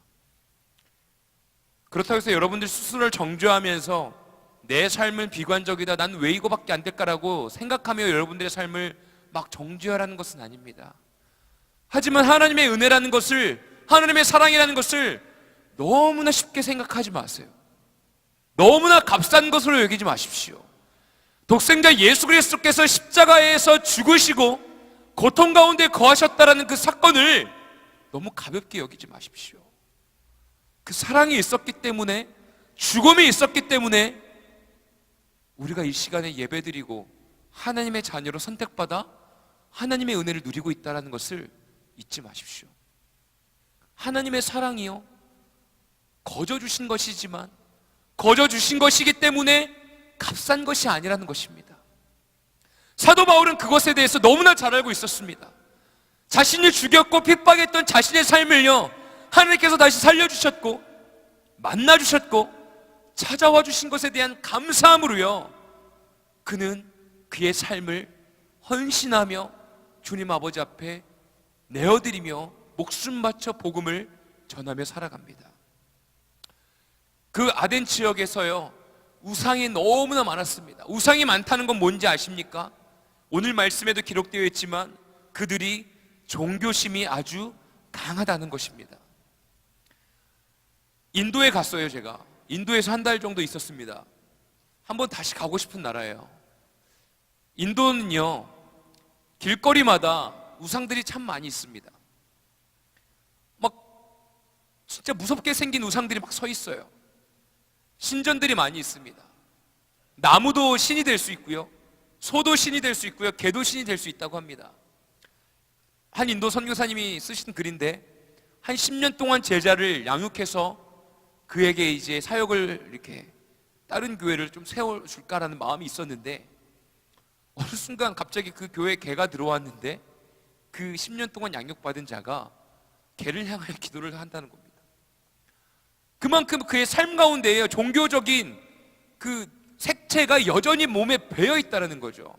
그렇다고 해서 여러분들 스스로를 정죄하면서 내 삶은 비관적이다, 난 왜 이거밖에 안 될까라고 생각하며 여러분들의 삶을 막 정죄하라는 것은 아닙니다. 하지만 하나님의 은혜라는 것을, 하나님의 사랑이라는 것을 너무나 쉽게 생각하지 마세요. 너무나 값싼 것으로 여기지 마십시오. 독생자 예수 그리스도께서 십자가에서 죽으시고 고통 가운데 거하셨다라는 그 사건을 너무 가볍게 여기지 마십시오. 그 사랑이 있었기 때문에, 죽음이 있었기 때문에 우리가 이 시간에 예배드리고 하나님의 자녀로 선택받아 하나님의 은혜를 누리고 있다는 것을 잊지 마십시오. 하나님의 사랑이요, 거저 주신 것이지만, 거저 주신 것이기 때문에 값싼 것이 아니라는 것입니다. 사도 바울은 그것에 대해서 너무나 잘 알고 있었습니다. 자신을 죽였고 핍박했던 자신의 삶을요, 하나님께서 다시 살려주셨고 만나주셨고 찾아와 주신 것에 대한 감사함으로요, 그는 그의 삶을 헌신하며 주님 아버지 앞에 내어드리며 목숨 바쳐 복음을 전하며 살아갑니다. 그 아덴 지역에서요, 우상이 너무나 많았습니다. 우상이 많다는 건 뭔지 아십니까? 오늘 말씀에도 기록되어 있지만 그들이 종교심이 아주 강하다는 것입니다. 인도에 갔어요. 제가 인도에서 한 달 정도 있었습니다. 한번 다시 가고 싶은 나라예요. 인도는요, 길거리마다 우상들이 참 많이 있습니다. 막 진짜 무섭게 생긴 우상들이 막 서 있어요. 신전들이 많이 있습니다. 나무도 신이 될 수 있고요, 소도 신이 될 수 있고요, 개도 신이 될 수 있다고 합니다. 한 인도 선교사님이 쓰신 글인데, 한 10년 동안 제자를 양육해서 그에게 이제 사역을 이렇게 다른 교회를 좀 세워줄까라는 마음이 있었는데, 어느 순간 갑자기 그 교회에 개가 들어왔는데 그 10년 동안 양육받은 자가 개를 향하여 기도를 한다는 겁니다. 그만큼 그의 삶 가운데에 종교적인 그 색채가 여전히 몸에 배어 있다는 거죠.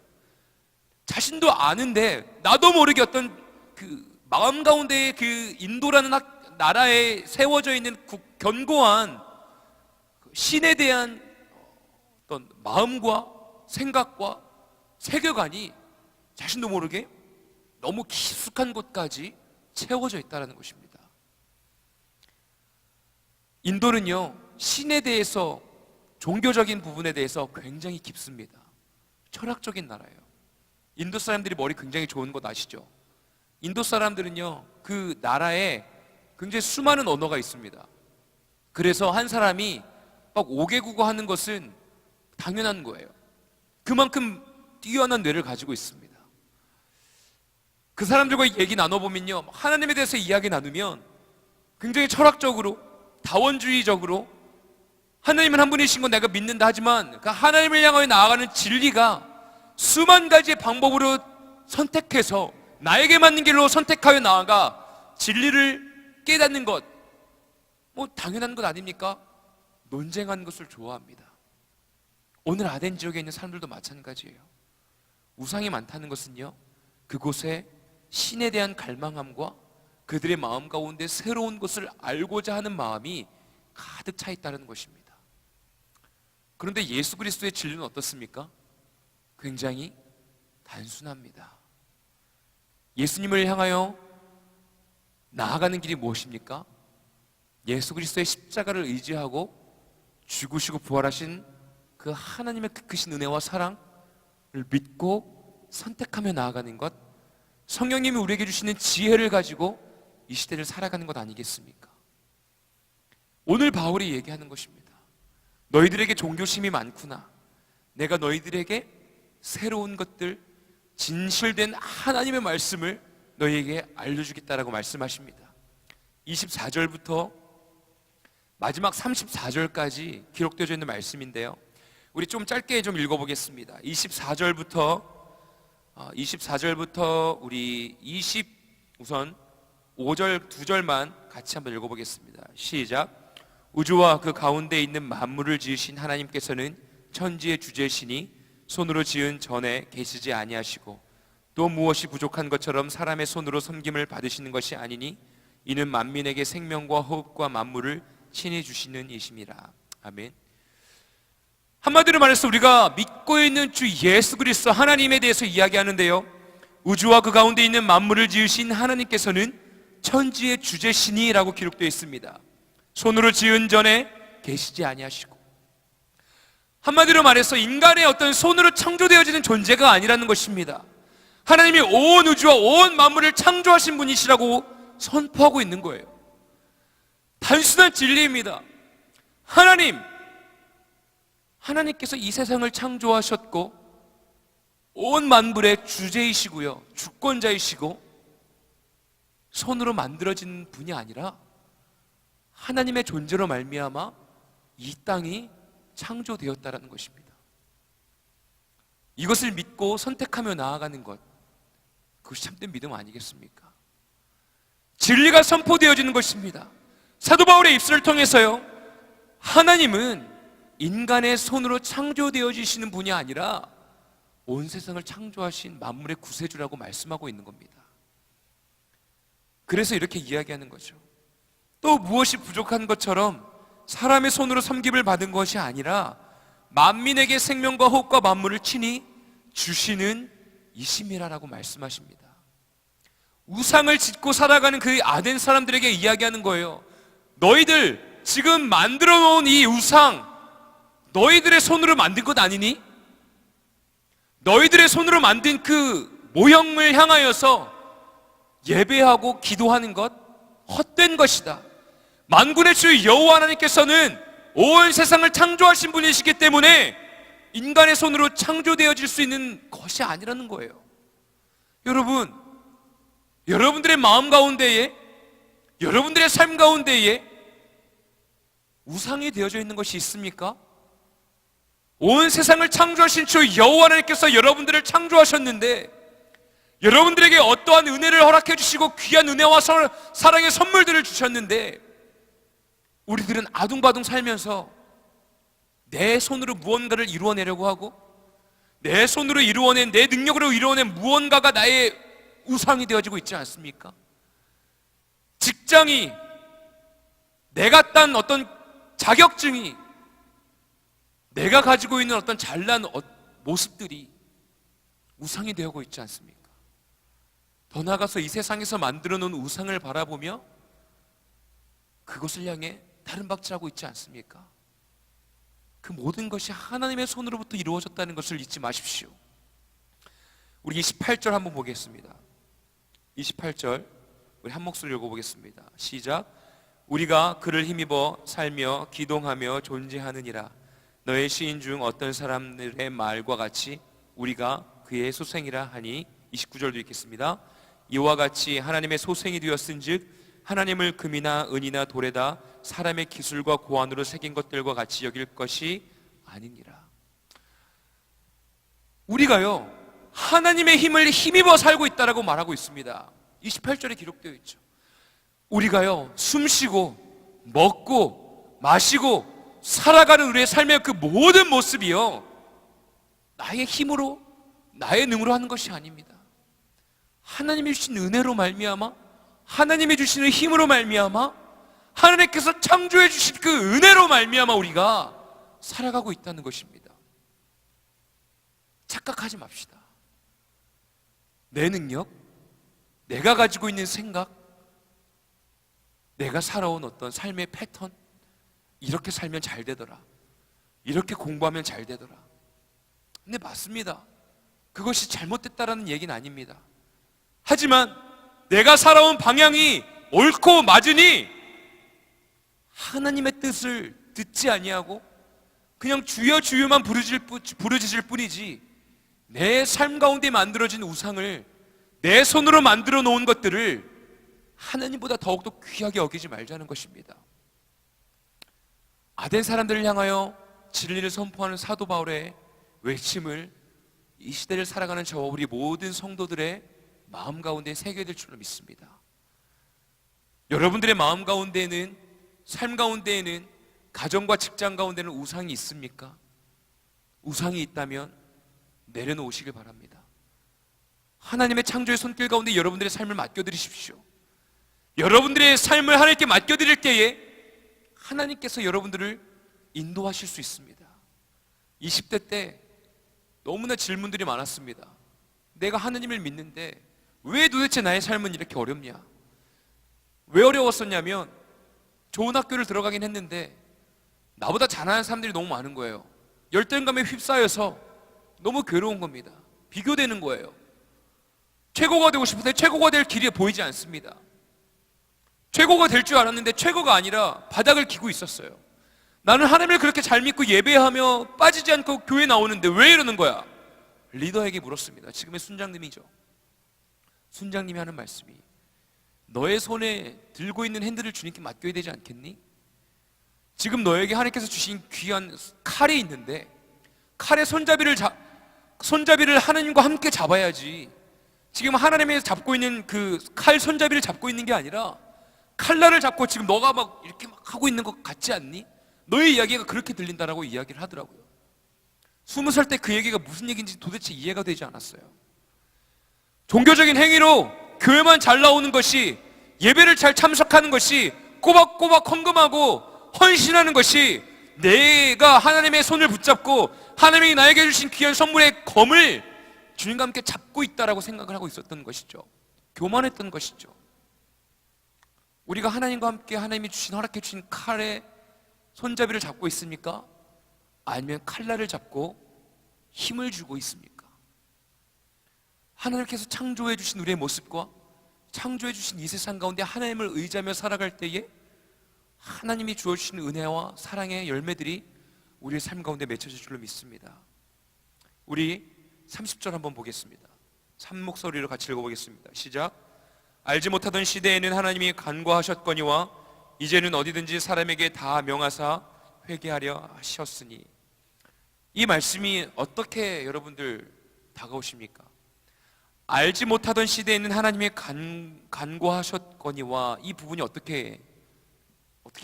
자신도 아는데 나도 모르게 어떤 그 마음 가운데에 그 인도라는 나라에 세워져 있는 견고한 신에 대한 어떤 마음과 생각과 세계관이 자신도 모르게 너무 깊숙한 곳까지 채워져 있다는 것입니다. 인도는요, 신에 대해서, 종교적인 부분에 대해서 굉장히 깊습니다. 철학적인 나라예요. 인도 사람들이 머리 굉장히 좋은 것 아시죠? 인도 사람들은요, 그 나라에 굉장히 수많은 언어가 있습니다. 그래서 한 사람이 막 5개국어 하는 것은 당연한 거예요. 그만큼 뛰어난 뇌를 가지고 있습니다. 그 사람들과 얘기 나눠보면요, 하나님에 대해서 이야기 나누면 굉장히 철학적으로, 다원주의적으로 하나님은 한 분이신 건 내가 믿는다 하지만 그 하나님을 향하여 나아가는 진리가 수만 가지의 방법으로 선택해서 나에게 맞는 길로 선택하여 나아가 진리를 깨닫는 것, 뭐 당연한 것 아닙니까? 논쟁하는 것을 좋아합니다. 오늘 아덴 지역에 있는 사람들도 마찬가지예요. 우상이 많다는 것은요, 그곳에 신에 대한 갈망함과 그들의 마음 가운데 새로운 것을 알고자 하는 마음이 가득 차 있다는 것입니다. 그런데 예수 그리스도의 진리는 어떻습니까? 굉장히 단순합니다. 예수님을 향하여 나아가는 길이 무엇입니까? 예수 그리스도의 십자가를 의지하고 죽으시고 부활하신 그 하나님의 그 크신 은혜와 사랑을 믿고 선택하며 나아가는 것, 성령님이 우리에게 주시는 지혜를 가지고 이 시대를 살아가는 것 아니겠습니까? 오늘 바울이 얘기하는 것입니다. 너희들에게 종교심이 많구나. 내가 너희들에게 새로운 것들, 진실된 하나님의 말씀을 너희에게 알려주겠다라고 말씀하십니다. 24절부터 마지막 34절까지 기록되어 있는 말씀인데요, 우리 좀 짧게 좀 읽어보겠습니다. 24절부터 우리 우선 5절 2절만 같이 한번 읽어보겠습니다. 시작. 우주와 그 가운데 있는 만물을 지으신 하나님께서는 천지의 주제시니 손으로 지은 전에 계시지 아니하시고 또 무엇이 부족한 것처럼 사람의 손으로 섬김을 받으시는 것이 아니니 이는 만민에게 생명과 호흡과 만물을 친히 주시는 이심이라. 아멘. 한마디로 말해서 우리가 믿고 있는 주 예수 그리스도 하나님에 대해서 이야기하는데요, 우주와 그 가운데 있는 만물을 지으신 하나님께서는 천지의 주제시니라고 기록되어 있습니다. 손으로 지은 전에 계시지 아니하시고, 한마디로 말해서 인간의 어떤 손으로 창조되어지는 존재가 아니라는 것입니다. 하나님이 온 우주와 온 만물을 창조하신 분이시라고 선포하고 있는 거예요. 단순한 진리입니다. 하나님께서 이 세상을 창조하셨고 온 만물의 주제이시고요, 주권자이시고 손으로 만들어진 분이 아니라 하나님의 존재로 말미암아 이 땅이 창조되었다라는 것입니다. 이것을 믿고 선택하며 나아가는 것, 그것이 참된 믿음 아니겠습니까? 진리가 선포되어지는 것입니다. 사도 바울의 입술을 통해서요, 하나님은 인간의 손으로 창조되어지시는 분이 아니라 온 세상을 창조하신 만물의 구세주라고 말씀하고 있는 겁니다. 그래서 이렇게 이야기하는 거죠. 또 무엇이 부족한 것처럼 사람의 손으로 섬김을 받은 것이 아니라 만민에게 생명과 호흡과 만물을 친히 주시는 이심이라라고 말씀하십니다. 우상을 짓고 살아가는 그 아덴 사람들에게 이야기하는 거예요. 너희들 지금 만들어 놓은 이 우상, 너희들의 손으로 만든 것 아니니? 너희들의 손으로 만든 그 모형을 향하여서 예배하고 기도하는 것 헛된 것이다. 만군의 주 여호와 하나님께서는 온 세상을 창조하신 분이시기 때문에 인간의 손으로 창조되어질 수 있는 것이 아니라는 거예요. 여러분, 여러분들의 마음 가운데에, 여러분들의 삶 가운데에 우상이 되어져 있는 것이 있습니까? 온 세상을 창조하신 주 여호와 하나님께서 여러분들을 창조하셨는데, 여러분들에게 어떠한 은혜를 허락해 주시고 귀한 은혜와 사랑의 선물들을 주셨는데, 우리들은 아둥바둥 살면서 내 손으로 무언가를 이루어내려고 하고, 내 손으로 이루어낸, 내 능력으로 이루어낸 무언가가 나의 우상이 되어지고 있지 않습니까? 직장이, 내가 딴 어떤 자격증이, 내가 가지고 있는 어떤 잘난 모습들이 우상이 되어가고 있지 않습니까? 더 나아가서 이 세상에서 만들어 놓은 우상을 바라보며 그것을 향해 다른 박질하고 있지 않습니까? 그 모든 것이 하나님의 손으로부터 이루어졌다는 것을 잊지 마십시오. 우리 28절 한번 보겠습니다. 28절 우리 한 목소리 읽어보겠습니다. 시작. 우리가 그를 힘입어 살며 기동하며 존재하느니라. 너의 시인 중 어떤 사람들의 말과 같이 우리가 그의 소생이라 하니. 29절도 읽겠습니다. 이와 같이 하나님의 소생이 되었은즉 하나님을 금이나 은이나 돌에다 사람의 기술과 고안으로 새긴 것들과 같이 여길 것이 아니니라. 우리가요, 하나님의 힘을 힘입어 살고 있다라고 말하고 있습니다. 28절에 기록되어 있죠. 우리가요, 숨쉬고 먹고 마시고 살아가는 우리의 삶의 그 모든 모습이요, 나의 힘으로, 나의 능으로 하는 것이 아닙니다. 하나님이 주신 은혜로 말미암아, 하나님이 주시는 힘으로 말미암아, 하나님께서 창조해 주신 그 은혜로 말미암아 우리가 살아가고 있다는 것입니다. 착각하지 맙시다. 내 능력, 내가 가지고 있는 생각, 내가 살아온 어떤 삶의 패턴, 이렇게 살면 잘 되더라, 이렇게 공부하면 잘 되더라. 근데 맞습니다. 그것이 잘못됐다라는 얘기는 아닙니다. 하지만 내가 살아온 방향이 옳고 맞으니 하나님의 뜻을 듣지 아니하고 그냥 주여 주여만 부르짖을 뿐이지, 내 삶 가운데 만들어진 우상을, 내 손으로 만들어 놓은 것들을 하나님보다 더욱더 귀하게 여기지 말자는 것입니다. 아덴 사람들을 향하여 진리를 선포하는 사도 바울의 외침을 이 시대를 살아가는 저와 우리 모든 성도들의 마음 가운데 새겨질 줄로 믿습니다. 여러분들의 마음 가운데에는, 삶 가운데에는, 가정과 직장 가운데는 우상이 있습니까? 우상이 있다면 내려놓으시길 바랍니다. 하나님의 창조의 손길 가운데 여러분들의 삶을 맡겨드리십시오. 여러분들의 삶을 하나님께 맡겨드릴 때에 하나님께서 여러분들을 인도하실 수 있습니다. 20대 때 너무나 질문들이 많았습니다. 내가 하나님을 믿는데 왜 도대체 나의 삶은 이렇게 어렵냐? 왜 어려웠었냐면 좋은 학교를 들어가긴 했는데 나보다 잘하는 사람들이 너무 많은 거예요. 열등감에 휩싸여서 너무 괴로운 겁니다. 비교되는 거예요. 최고가 되고 싶은데 최고가 될 길이 보이지 않습니다. 최고가 될 줄 알았는데 최고가 아니라 바닥을 기고 있었어요. 나는 하나님을 그렇게 잘 믿고 예배하며 빠지지 않고 교회 나오는데 왜 이러는 거야? 리더에게 물었습니다. 지금의 순장님이죠. 순장님이 하는 말씀이, 너의 손에 들고 있는 핸들을 주님께 맡겨야 되지 않겠니? 지금 너에게 하나님께서 주신 귀한 칼이 있는데 칼의 손잡이를 하나님과 함께 잡아야지. 지금 하나님이 잡고 있는 그 칼 손잡이를 잡고 있는 게 아니라 칼날을 잡고 지금 너가 막 이렇게 막 하고 있는 것 같지 않니? 너의 이야기가 그렇게 들린다라고 이야기를 하더라고요. 20살 때 그 얘기가 무슨 얘기인지 도대체 이해가 되지 않았어요. 종교적인 행위로 교회만 잘 나오는 것이, 예배를 잘 참석하는 것이, 꼬박꼬박 헌금하고 헌신하는 것이 내가 하나님의 손을 붙잡고 하나님이 나에게 주신 귀한 선물의 검을 주님과 함께 잡고 있다라고 생각을 하고 있었던 것이죠. 교만했던 것이죠. 우리가 하나님과 함께 하나님이 허락해 주신 칼의 손잡이를 잡고 있습니까? 아니면 칼날을 잡고 힘을 주고 있습니까? 하나님께서 창조해 주신 우리의 모습과 창조해 주신 이 세상 가운데 하나님을 의지하며 살아갈 때에 하나님이 주어주신 은혜와 사랑의 열매들이 우리의 삶 가운데 맺혀질 줄로 믿습니다. 우리 30절 한번 보겠습니다. 3목소리로 같이 읽어보겠습니다. 시작. 알지 못하던 시대에는 하나님이 간과하셨거니와 이제는 어디든지 사람에게 다 명하사 회개하려 하셨으니. 이 말씀이 어떻게 여러분들 다가오십니까? 알지 못하던 시대에는 하나님이 간과하셨거니와, 이 부분이 어떻게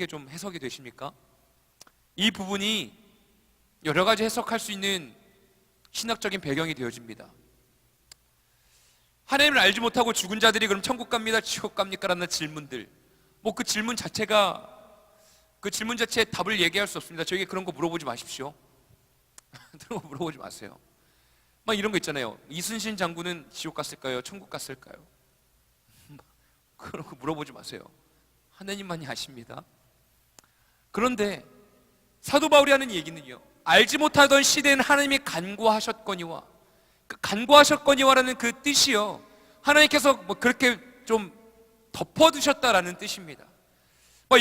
좀 해석이 되십니까? 이 부분이 여러 가지 해석할 수 있는 신학적인 배경이 되어집니다. 하나님을 알지 못하고 죽은 자들이 그럼 천국 갑니다, 지옥 갑니까? 라는 질문들, 그 질문 자체에 답을 얘기할 수 없습니다. 저에게 그런 거 물어보지 마십시오. 그런 거 물어보지 마세요. 막 이런 거 있잖아요. 이순신 장군은 지옥 갔을까요? 천국 갔을까요? 그런 거 물어보지 마세요. 하나님만이 아십니다. 그런데 사도 바울이 하는 얘기는요, 알지 못하던 시대에는 하나님이 간과하셨거니와, 간과하셨거니와라는 그 뜻이요, 하나님께서 그렇게 좀 덮어두셨다라는 뜻입니다.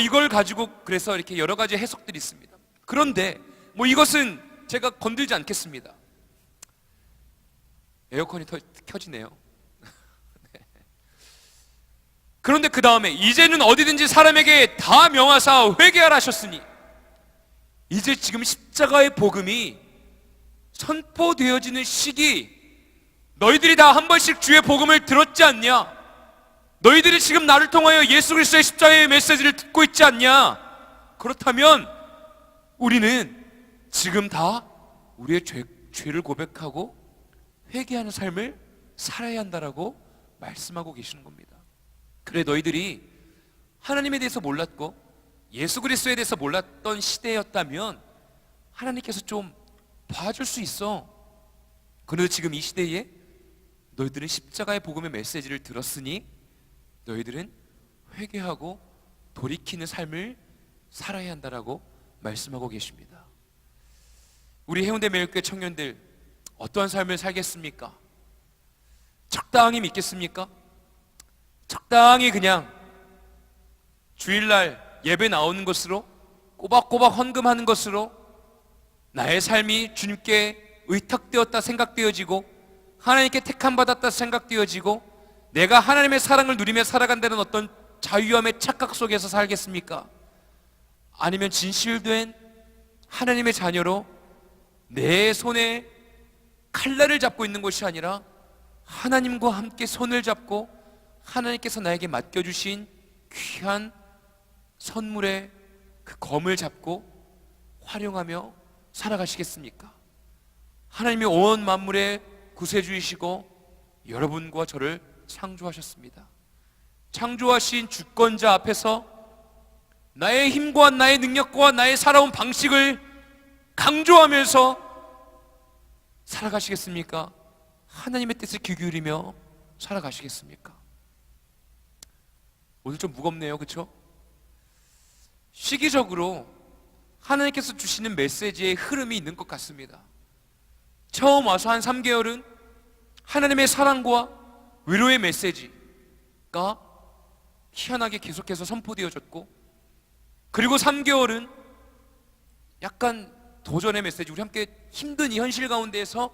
이걸 가지고 그래서 이렇게 여러 가지 해석들이 있습니다. 그런데 이것은 제가 건들지 않겠습니다. 에어컨이 켜지네요. 네. 그런데 그 다음에 이제는 어디든지 사람에게 다 명하사 회개하라 하셨으니, 이제 지금 십자가의 복음이 선포되어지는 시기, 너희들이 다 한 번씩 주의 복음을 들었지 않냐? 너희들이 지금 나를 통하여 예수 그리스도의 십자가의 메시지를 듣고 있지 않냐? 그렇다면 우리는 지금 다 우리의 죄를 고백하고 회개하는 삶을 살아야 한다라고 말씀하고 계시는 겁니다. 그래, 너희들이 하나님에 대해서 몰랐고 예수 그리스도에 대해서 몰랐던 시대였다면 하나님께서 좀 봐줄 수 있어. 그런데 지금 이 시대에 너희들은 십자가의 복음의 메시지를 들었으니 너희들은 회개하고 돌이키는 삶을 살아야 한다라고 말씀하고 계십니다. 우리 해운대 매일교회 청년들, 어떠한 삶을 살겠습니까? 적당히 믿겠습니까? 적당히 그냥 주일날 예배 나오는 것으로, 꼬박꼬박 헌금하는 것으로 나의 삶이 주님께 의탁되었다 생각되어지고 하나님께 택함받았다 생각되어지고 내가 하나님의 사랑을 누리며 살아간다는 어떤 자유함의 착각 속에서 살겠습니까? 아니면 진실된 하나님의 자녀로 내 손에 칼날을 잡고 있는 것이 아니라 하나님과 함께 손을 잡고 하나님께서 나에게 맡겨주신 귀한 선물의 그 검을 잡고 활용하며 살아가시겠습니까? 하나님이 온 만물의 구세주이시고 여러분과 저를 창조하셨습니다. 창조하신 주권자 앞에서 나의 힘과 나의 능력과 나의 살아온 방식을 강조하면서 살아가시겠습니까? 하나님의 뜻을 귀 기울이며 살아가시겠습니까? 오늘 좀 무겁네요, 그렇죠? 시기적으로 하나님께서 주시는 메시지의 흐름이 있는 것 같습니다. 처음 와서 한 3개월은 하나님의 사랑과 위로의 메시지가 희한하게 계속해서 선포되어졌고, 그리고 3개월은 약간 도전의 메시지, 우리 함께 힘든 이 현실 가운데에서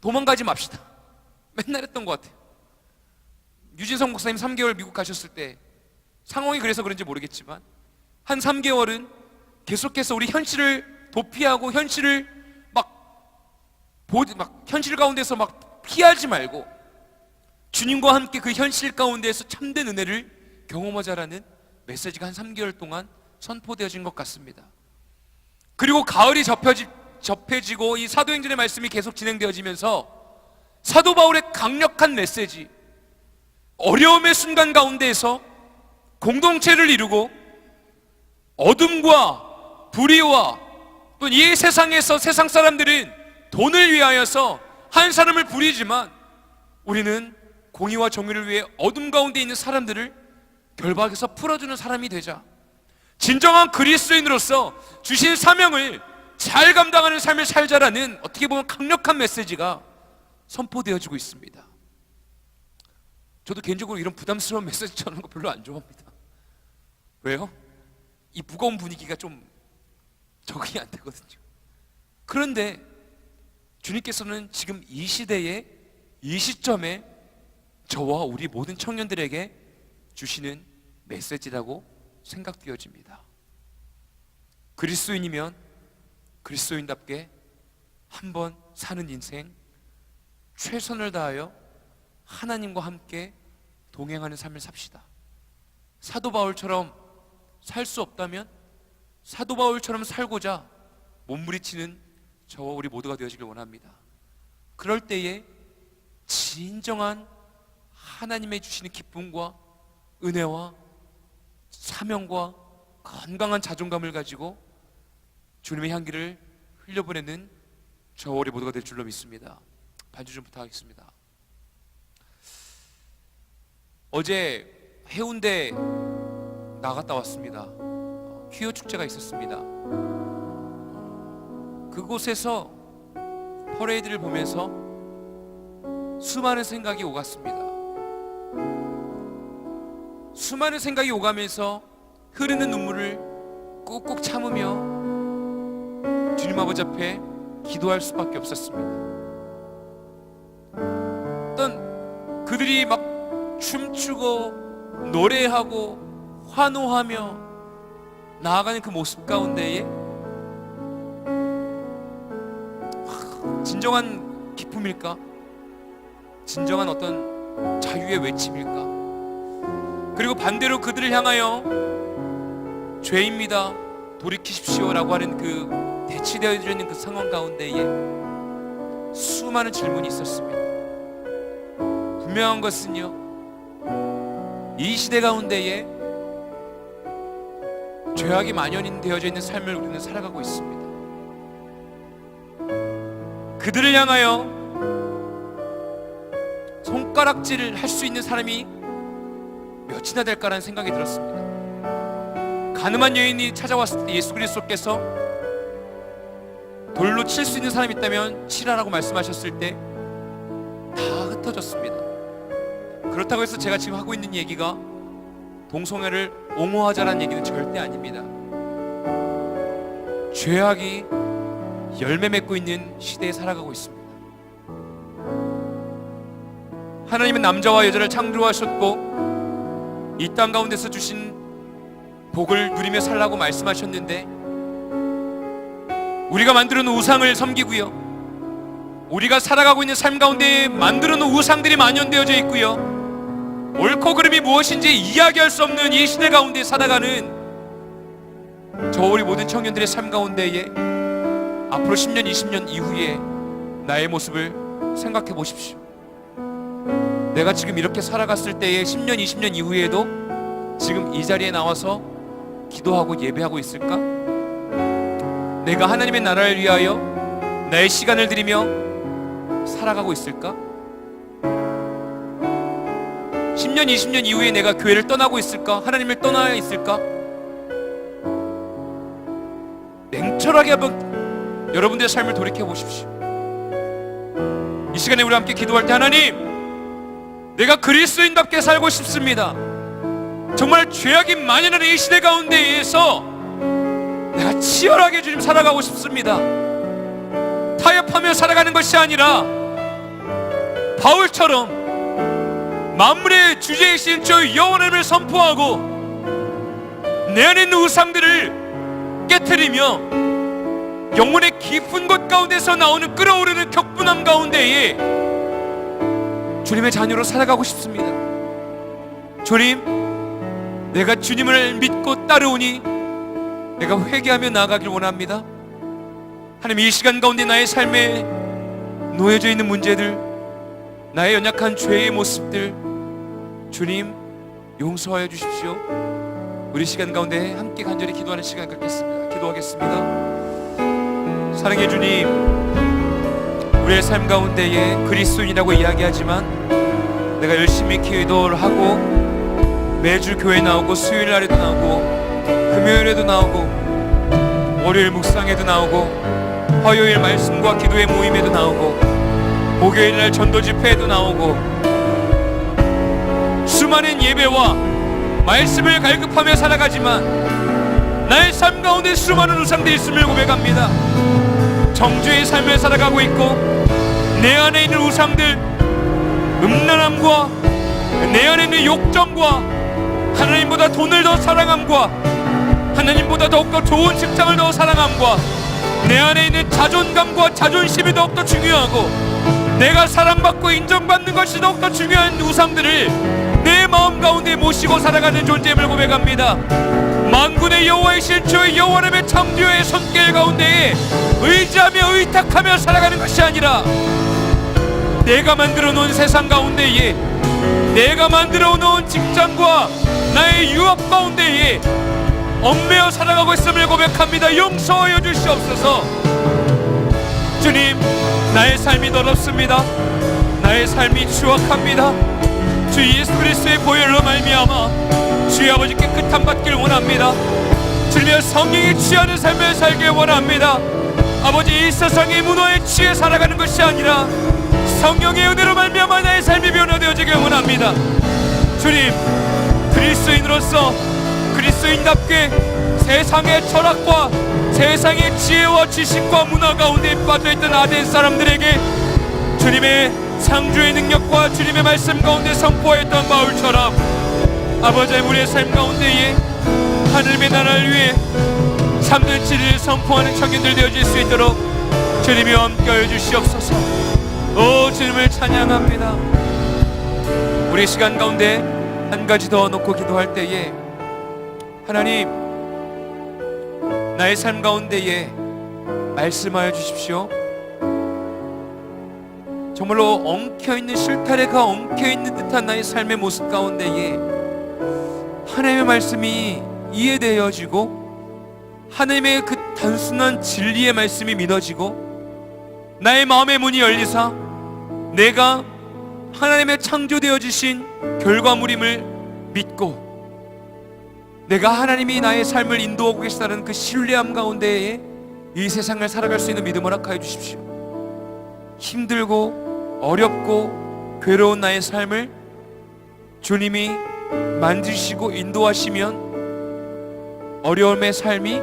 도망가지 맙시다, 맨날 했던 것 같아요. 유진성 목사님 3개월 미국 가셨을 때 상황이 그래서 그런지 모르겠지만 한 3개월은 계속해서 우리 현실을 도피하고 현실을 현실 가운데서 막 피하지 말고 주님과 함께 그 현실 가운데에서 참된 은혜를 경험하자라는 메시지가 한 3개월 동안 선포되어진 것 같습니다. 그리고 가을이 접해지고 이 사도행전의 말씀이 계속 진행되어지면서 사도 바울의 강력한 메시지, 어려움의 순간 가운데에서 공동체를 이루고 어둠과 불의와 또 이 세상에서 세상 사람들은 돈을 위하여서 한 사람을 부리지만 우리는 공의와 정의를 위해 어둠 가운데 있는 사람들을 결박해서 풀어주는 사람이 되자, 진정한 그리스도인으로서 주신 사명을 잘 감당하는 삶을 살자라는 어떻게 보면 강력한 메시지가 선포되어지고 있습니다. 저도 개인적으로 이런 부담스러운 메시지 전하는 거 별로 안 좋아합니다. 왜요? 이 무거운 분위기가 좀 적응이 안 되거든요. 그런데 주님께서는 지금 이 시대에, 이 시점에 저와 우리 모든 청년들에게 주시는 메시지라고 생각되어집니다. 그리스도인이면 그리스도인답게 한번 사는 인생, 최선을 다하여 하나님과 함께 동행하는 삶을 삽시다. 사도 바울처럼 살 수 없다면 사도 바울처럼 살고자 몸부리치는 저와 우리 모두가 되어지길 원합니다. 그럴 때에 진정한 하나님의 주시는 기쁨과 은혜와 사명과 건강한 자존감을 가지고 주님의 향기를 흘려보내는 저와 우리 모두가 될 줄로 믿습니다. 반주 좀 부탁하겠습니다. 어제 해운대 나갔다 왔습니다. 퀴어 축제가 있었습니다. 그곳에서 퍼레이드를 보면서 수많은 생각이 오갔습니다. 수많은 생각이 오가면서 흐르는 눈물을 꾹꾹 참으며 주님 아버지 앞에 기도할 수밖에 없었습니다. 어떤 그들이 막 춤추고 노래하고 환호하며 나아가는 그 모습 가운데에 진정한 기쁨일까? 진정한 어떤 자유의 외침일까? 그리고 반대로 그들을 향하여 죄입니다, 돌이키십시오라고 하는 그 대치되어져 있는 그 상황 가운데에 수많은 질문이 있었습니다. 분명한 것은요, 이 시대 가운데에 죄악이 만연되어져 있는 삶을 우리는 살아가고 있습니다. 그들을 향하여 손가락질을 할 수 있는 사람이 몇이나 될까라는 생각이 들었습니다. 가늠한 여인이 찾아왔을 때 예수 그리스도께서 돌로 칠 수 있는 사람이 있다면 치라라고 말씀하셨을 때 다 흩어졌습니다. 그렇다고 해서 제가 지금 하고 있는 얘기가 동성애를 옹호하자라는 얘기는 절대 아닙니다. 죄악이 열매 맺고 있는 시대에 살아가고 있습니다. 하나님은 남자와 여자를 창조하셨고 이 땅 가운데서 주신 복을 누리며 살라고 말씀하셨는데, 우리가 만들어 놓은 우상을 섬기고요, 우리가 살아가고 있는 삶 가운데 만들어 놓은 우상들이 만연되어져 있고요, 옳고 그름이 무엇인지 이야기할 수 없는 이 시대 가운데 살아가는 저 우리 모든 청년들의 삶 가운데에 앞으로 10년, 20년 이후에 나의 모습을 생각해 보십시오. 내가 지금 이렇게 살아갔을 때에 10년, 20년 이후에도 지금 이 자리에 나와서 기도하고 예배하고 있을까? 내가 하나님의 나라를 위하여 나의 시간을 들이며 살아가고 있을까? 10년, 20년 이후에 내가 교회를 떠나고 있을까? 하나님을 떠나야 있을까? 냉철하게 한번 여러분들의 삶을 돌이켜 보십시오. 이 시간에 우리 함께 기도할 때, 하나님, 내가 그리스도인답게 살고 싶습니다. 정말 죄악이 만연한 이 시대 가운데에서 내가 치열하게 주님 살아가고 싶습니다. 타협하며 살아가는 것이 아니라 바울처럼 만물의 주제이신 저 여호와를 선포하고 내 안에 있는 우상들을 깨트리며 영혼의 깊은 곳 가운데서 나오는 끓어오르는 격분함 가운데에 주님의 자녀로 살아가고 싶습니다. 주님, 내가 주님을 믿고 따르오니 내가 회개하며 나아가길 원합니다. 하나님, 이 시간 가운데 나의 삶에 놓여져 있는 문제들, 나의 연약한 죄의 모습들, 주님 용서하여 주십시오. 우리 시간 가운데 함께 간절히 기도하는 시간 갖겠습니다. 기도하겠습니다. 사랑해 주님, 우리의 삶 가운데에 그리스도인이라고 이야기하지만 내가 열심히 기도를 하고 매주 교회 나오고 수요일 날에도 나오고 금요일에도 나오고 월요일 묵상에도 나오고 화요일 말씀과 기도의 모임에도 나오고 목요일 날 전도 집회에도 나오고 수많은 예배와 말씀을 갈급하며 살아가지만 나의 삶 가운데 수많은 우상들이 있음을 고백합니다. 정죄의 삶을 살아가고 있고 내 안에 있는 우상들, 음란함과 내 안에 있는 욕정과 하나님보다 돈을 더 사랑함과 하나님보다 더욱더 좋은 직장을 더 사랑함과 내 안에 있는 자존감과 자존심이 더욱더 중요하고 내가 사랑받고 인정받는 것이 더욱더 중요한 우상들을 내 마음 가운데 모시고 살아가는 존재임을 고백합니다. 만군의 여호와이신 주의 여호와님의 창조의 손길 가운데에 의지하며 의탁하며 살아가는 것이 아니라 내가 만들어 놓은 세상 가운데에 내가 만들어 놓은 직장과 나의 유업 가운데에 얽매여 살아가고 있음을 고백합니다. 용서하여 주시옵소서. 주님, 나의 삶이 더럽습니다. 나의 삶이 추악합니다. 주 예수 그리스도의 보혈로 말미암아 주의 아버지 깨끗함 받길 원합니다. 주님의 성령이 취하는 삶을 살길 원합니다. 아버지, 이 세상의 문화에 취해 살아가는 것이 아니라 성령의 은혜로 말미암아 나의 삶이 변화되어지길 원합니다. 주님, 그리스도인으로서 그리스도인답게 세상의 철학과 세상의 지혜와 지식과 문화 가운데 빠져있던 아덴 사람들에게 주님의 창조의 능력과 주님의 말씀 가운데 선포했던 바울처럼 아버지, 우리의 삶 가운데에 하늘의 나라를 위해 참된 진리를 선포하는 청년들 되어질 수 있도록 주님이 함께하여 주시옵소서. 오, 주님을 찬양합니다. 우리 시간 가운데 한 가지 더 놓고 기도할 때에 하나님, 나의 삶 가운데에 말씀하여 주십시오. 정말로 엉켜있는 실타래가 엉켜있는 듯한 나의 삶의 모습 가운데에 하나님의 말씀이 이해되어지고 하나님의 그 단순한 진리의 말씀이 믿어지고 나의 마음의 문이 열리사 내가 하나님의 창조되어 주신 결과물임을 믿고 내가 하나님이 나의 삶을 인도하고 계시다는 그 신뢰함 가운데에 이 세상을 살아갈 수 있는 믿음을 허락하여 주십시오. 힘들고 어렵고 괴로운 나의 삶을 주님이 만지시고 인도하시면 어려움의 삶이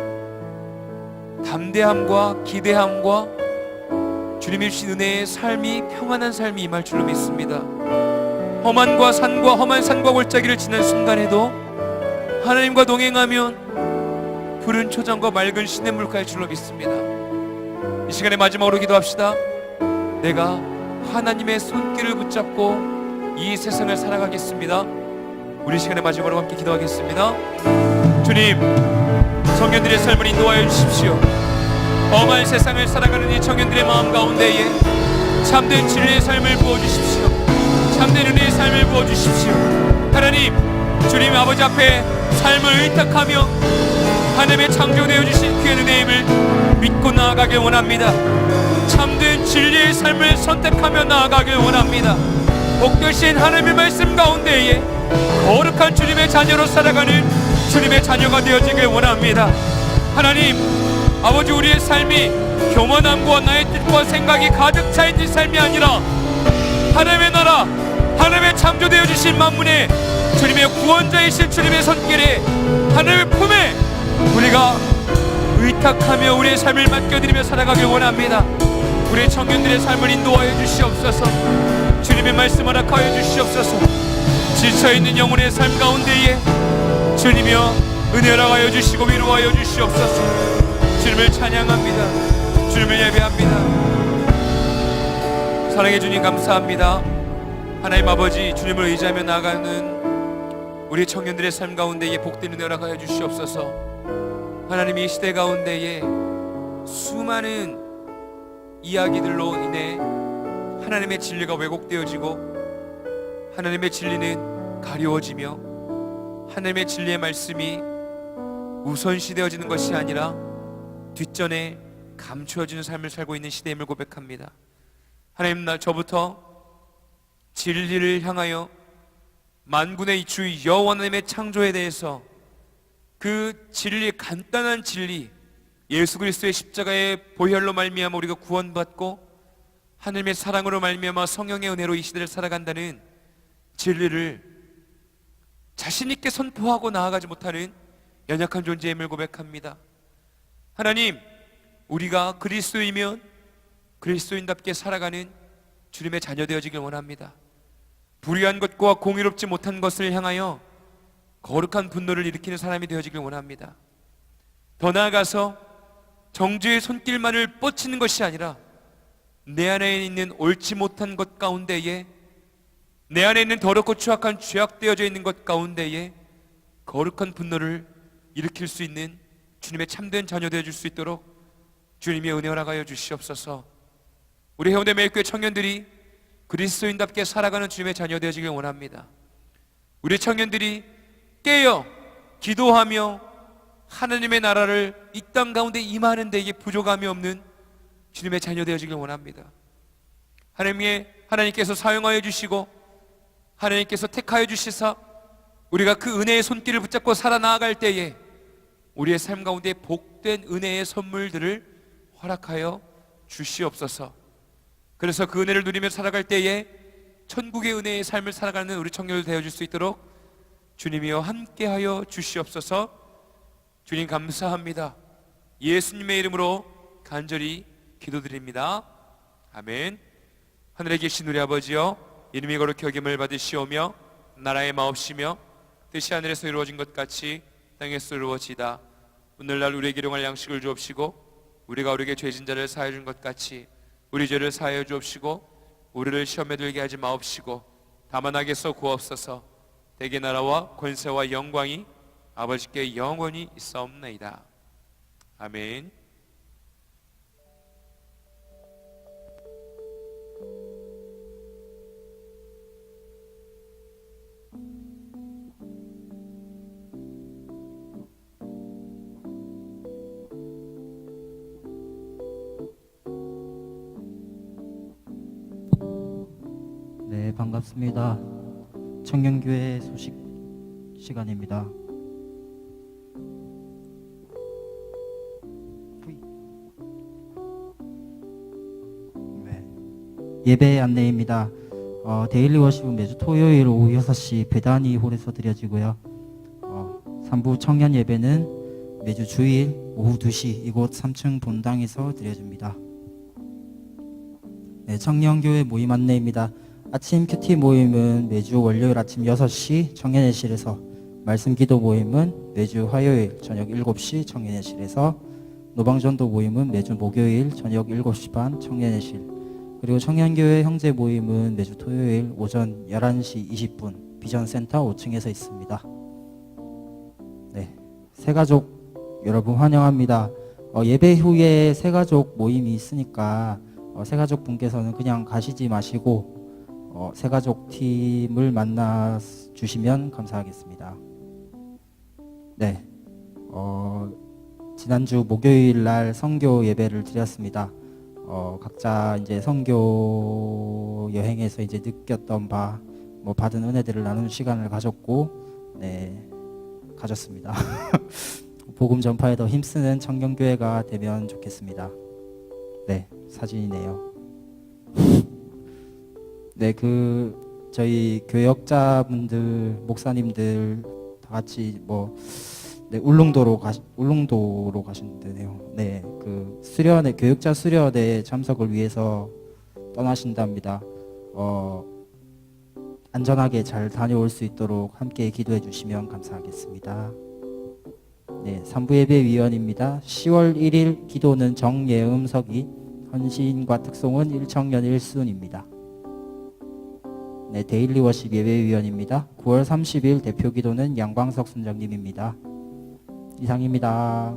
담대함과 기대함과 주님이 주신 은혜의 삶이 평안한 삶이 임할 줄로 믿습니다. 험한 산과 골짜기를 지난 순간에도 하나님과 동행하면 푸른 초장과 맑은 시냇물가의 줄로 믿습니다. 이 시간에 마지막으로 기도합시다. 내가 하나님의 손길을 붙잡고 이 세상을 살아가겠습니다. 우리 시간의 마지막으로 함께 기도하겠습니다. 주님, 청년들의 삶을 인도하여 주십시오. 험한 세상을 살아가는 이 청년들의 마음 가운데에 참된 진리의 삶을 부어주십시오. 참된 은혜의 삶을 부어주십시오. 하나님, 주님 아버지 앞에 삶을 의탁하며 하나님의 창조되어 주신 귀한 은혜임을 믿고 나아가길 원합니다. 참된 진리의 삶을 선택하며 나아가길 원합니다. 복되신 하나님의 말씀 가운데에 거룩한 주님의 자녀로 살아가는 주님의 자녀가 되어지길 원합니다. 하나님 아버지, 우리의 삶이 교만함과 나의 뜻과 생각이 가득 차있는 삶이 아니라 하나님의 나라, 하나님의 창조되어 주신 만문에 주님의 구원자이신 주님의 손길에 하나님의 품에 우리가 의탁하며 우리의 삶을 맡겨드리며 살아가길 원합니다. 우리 청년들의 삶을 인도하여 주시옵소서. 주님의 말씀 허락하여 주시옵소서. 지쳐있는 영혼의 삶 가운데에 주님이여 은혜 허락하여 주시고 위로하여 주시옵소서. 주님을 찬양합니다. 주님을 예배합니다. 사랑해 주님 감사합니다. 하나님 아버지, 주님을 의지하며 나아가는 우리 청년들의 삶 가운데에 복된 은혜 허락하여 주시옵소서. 하나님, 이 시대 가운데에 수많은 이야기들로 인해 하나님의 진리가 왜곡되어지고 하나님의 진리는 가려워지며 하나님의 진리의 말씀이 우선시되어지는 것이 아니라 뒷전에 감추어지는 삶을 살고 있는 시대임을 고백합니다. 하나님, 저부터 진리를 향하여 만군의 주 여호와 하나님의 창조에 대해서 그 진리, 간단한 진리, 예수 그리스도의 십자가의 보혈로 말미암아 우리가 구원받고 하나님의 사랑으로 말미암아 성령의 은혜로 이 시대를 살아간다는 진리를 자신 있게 선포하고 나아가지 못하는 연약한 존재임을 고백합니다. 하나님, 우리가 그리스도이면 그리스도인답게 살아가는 주님의 자녀 되어지길 원합니다. 불의한 것과 공의롭지 못한 것을 향하여 거룩한 분노를 일으키는 사람이 되어지길 원합니다. 더 나아가서 정죄의 손길만을 뻗치는 것이 아니라 내 안에 있는 옳지 못한 것 가운데에, 내 안에 있는 더럽고 추악한 죄악되어져 있는 것 가운데에 거룩한 분노를 일으킬 수 있는 주님의 참된 자녀 되어줄 수 있도록 주님이 은혜 허락하여 주시옵소서. 우리 해운대 매일교회 청년들이 그리스도인답게 살아가는 주님의 자녀 되어지길 원합니다. 우리 청년들이 깨어 기도하며 하나님의 나라를 이 땅 가운데 임하는 데에 부족함이 없는 주님의 자녀 되어지길 원합니다. 하나님께서 사용하여 주시고 하나님께서 택하여 주시사 우리가 그 은혜의 손길을 붙잡고 살아나아갈 때에 우리의 삶 가운데 복된 은혜의 선물들을 허락하여 주시옵소서. 그래서 그 은혜를 누리며 살아갈 때에 천국의 은혜의 삶을 살아가는 우리 청년들 되어줄 수 있도록 주님이여 함께하여 주시옵소서. 주님 감사합니다. 예수님의 이름으로 간절히 기도드립니다. 아멘. 하늘에 계신 우리 아버지여, 이름이 거룩히 여김을 받으시오며 나라의 마옵시며 뜻이 하늘에서 이루어진 것 같이 땅에서 이루어지다. 오늘날 우리에게 일용할 양식을 주옵시고 우리가 우리에게 죄진 자를 사하여 준 것 같이 우리 죄를 사하여 주옵시고 우리를 시험에 들게 하지 마옵시고 다만 악에서 구하옵소서. 대개 나라와 권세와 영광이 아버지께 영원히 있사옵나이다. 아멘. 네, 반갑습니다. 청년교회 소식 시간입니다. 네, 예배 안내입니다. 데일리 워십은 매주 토요일 오후 6시 베다니 홀에서 드려지고요. 3부 청년 예배는 매주 주일 오후 2시 이곳 3층 본당에서 드려집니다. 네, 청년교회 모임 안내입니다. 아침 큐티 모임은 매주 월요일 아침 6시 청년예실에서, 말씀 기도 모임은 매주 화요일 저녁 7시 청년예실에서, 노방전도 모임은 매주 목요일 저녁 7시 반 청년예실, 그리고 청년교회 형제 모임은 매주 토요일 오전 11시 20분 비전센터 5층에서 있습니다. 네, 새가족 여러분 환영합니다. 예배 후에 새가족 모임이 있으니까 새가족 분께서는 그냥 가시지 마시고 새가족 팀을 만나 주시면 감사하겠습니다. 네, 지난주 목요일 날 선교 예배를 드렸습니다. 각자 이제 선교 여행에서 이제 느꼈던 바, 뭐 받은 은혜들을 나누는 시간을 가졌고, 네, 가졌습니다. 복음 전파에 더 힘쓰는 청년교회가 되면 좋겠습니다. 네, 사진이네요. 네, 저희 교역자분들, 목사님들 다 같이 네, 울릉도로 가신대요. 네, 교역자 수련회 참석을 위해서 떠나신답니다. 안전하게 잘 다녀올 수 있도록 함께 기도해 주시면 감사하겠습니다. 네, 3부 예배 위원입니다. 10월 1일 기도는 정예음 서기, 헌신과 특송은 1청년 1순입니다. 네, 데일리 워십 예배 위원입니다. 9월 30일 대표 기도는 양광석 순장님입니다. 이상입니다.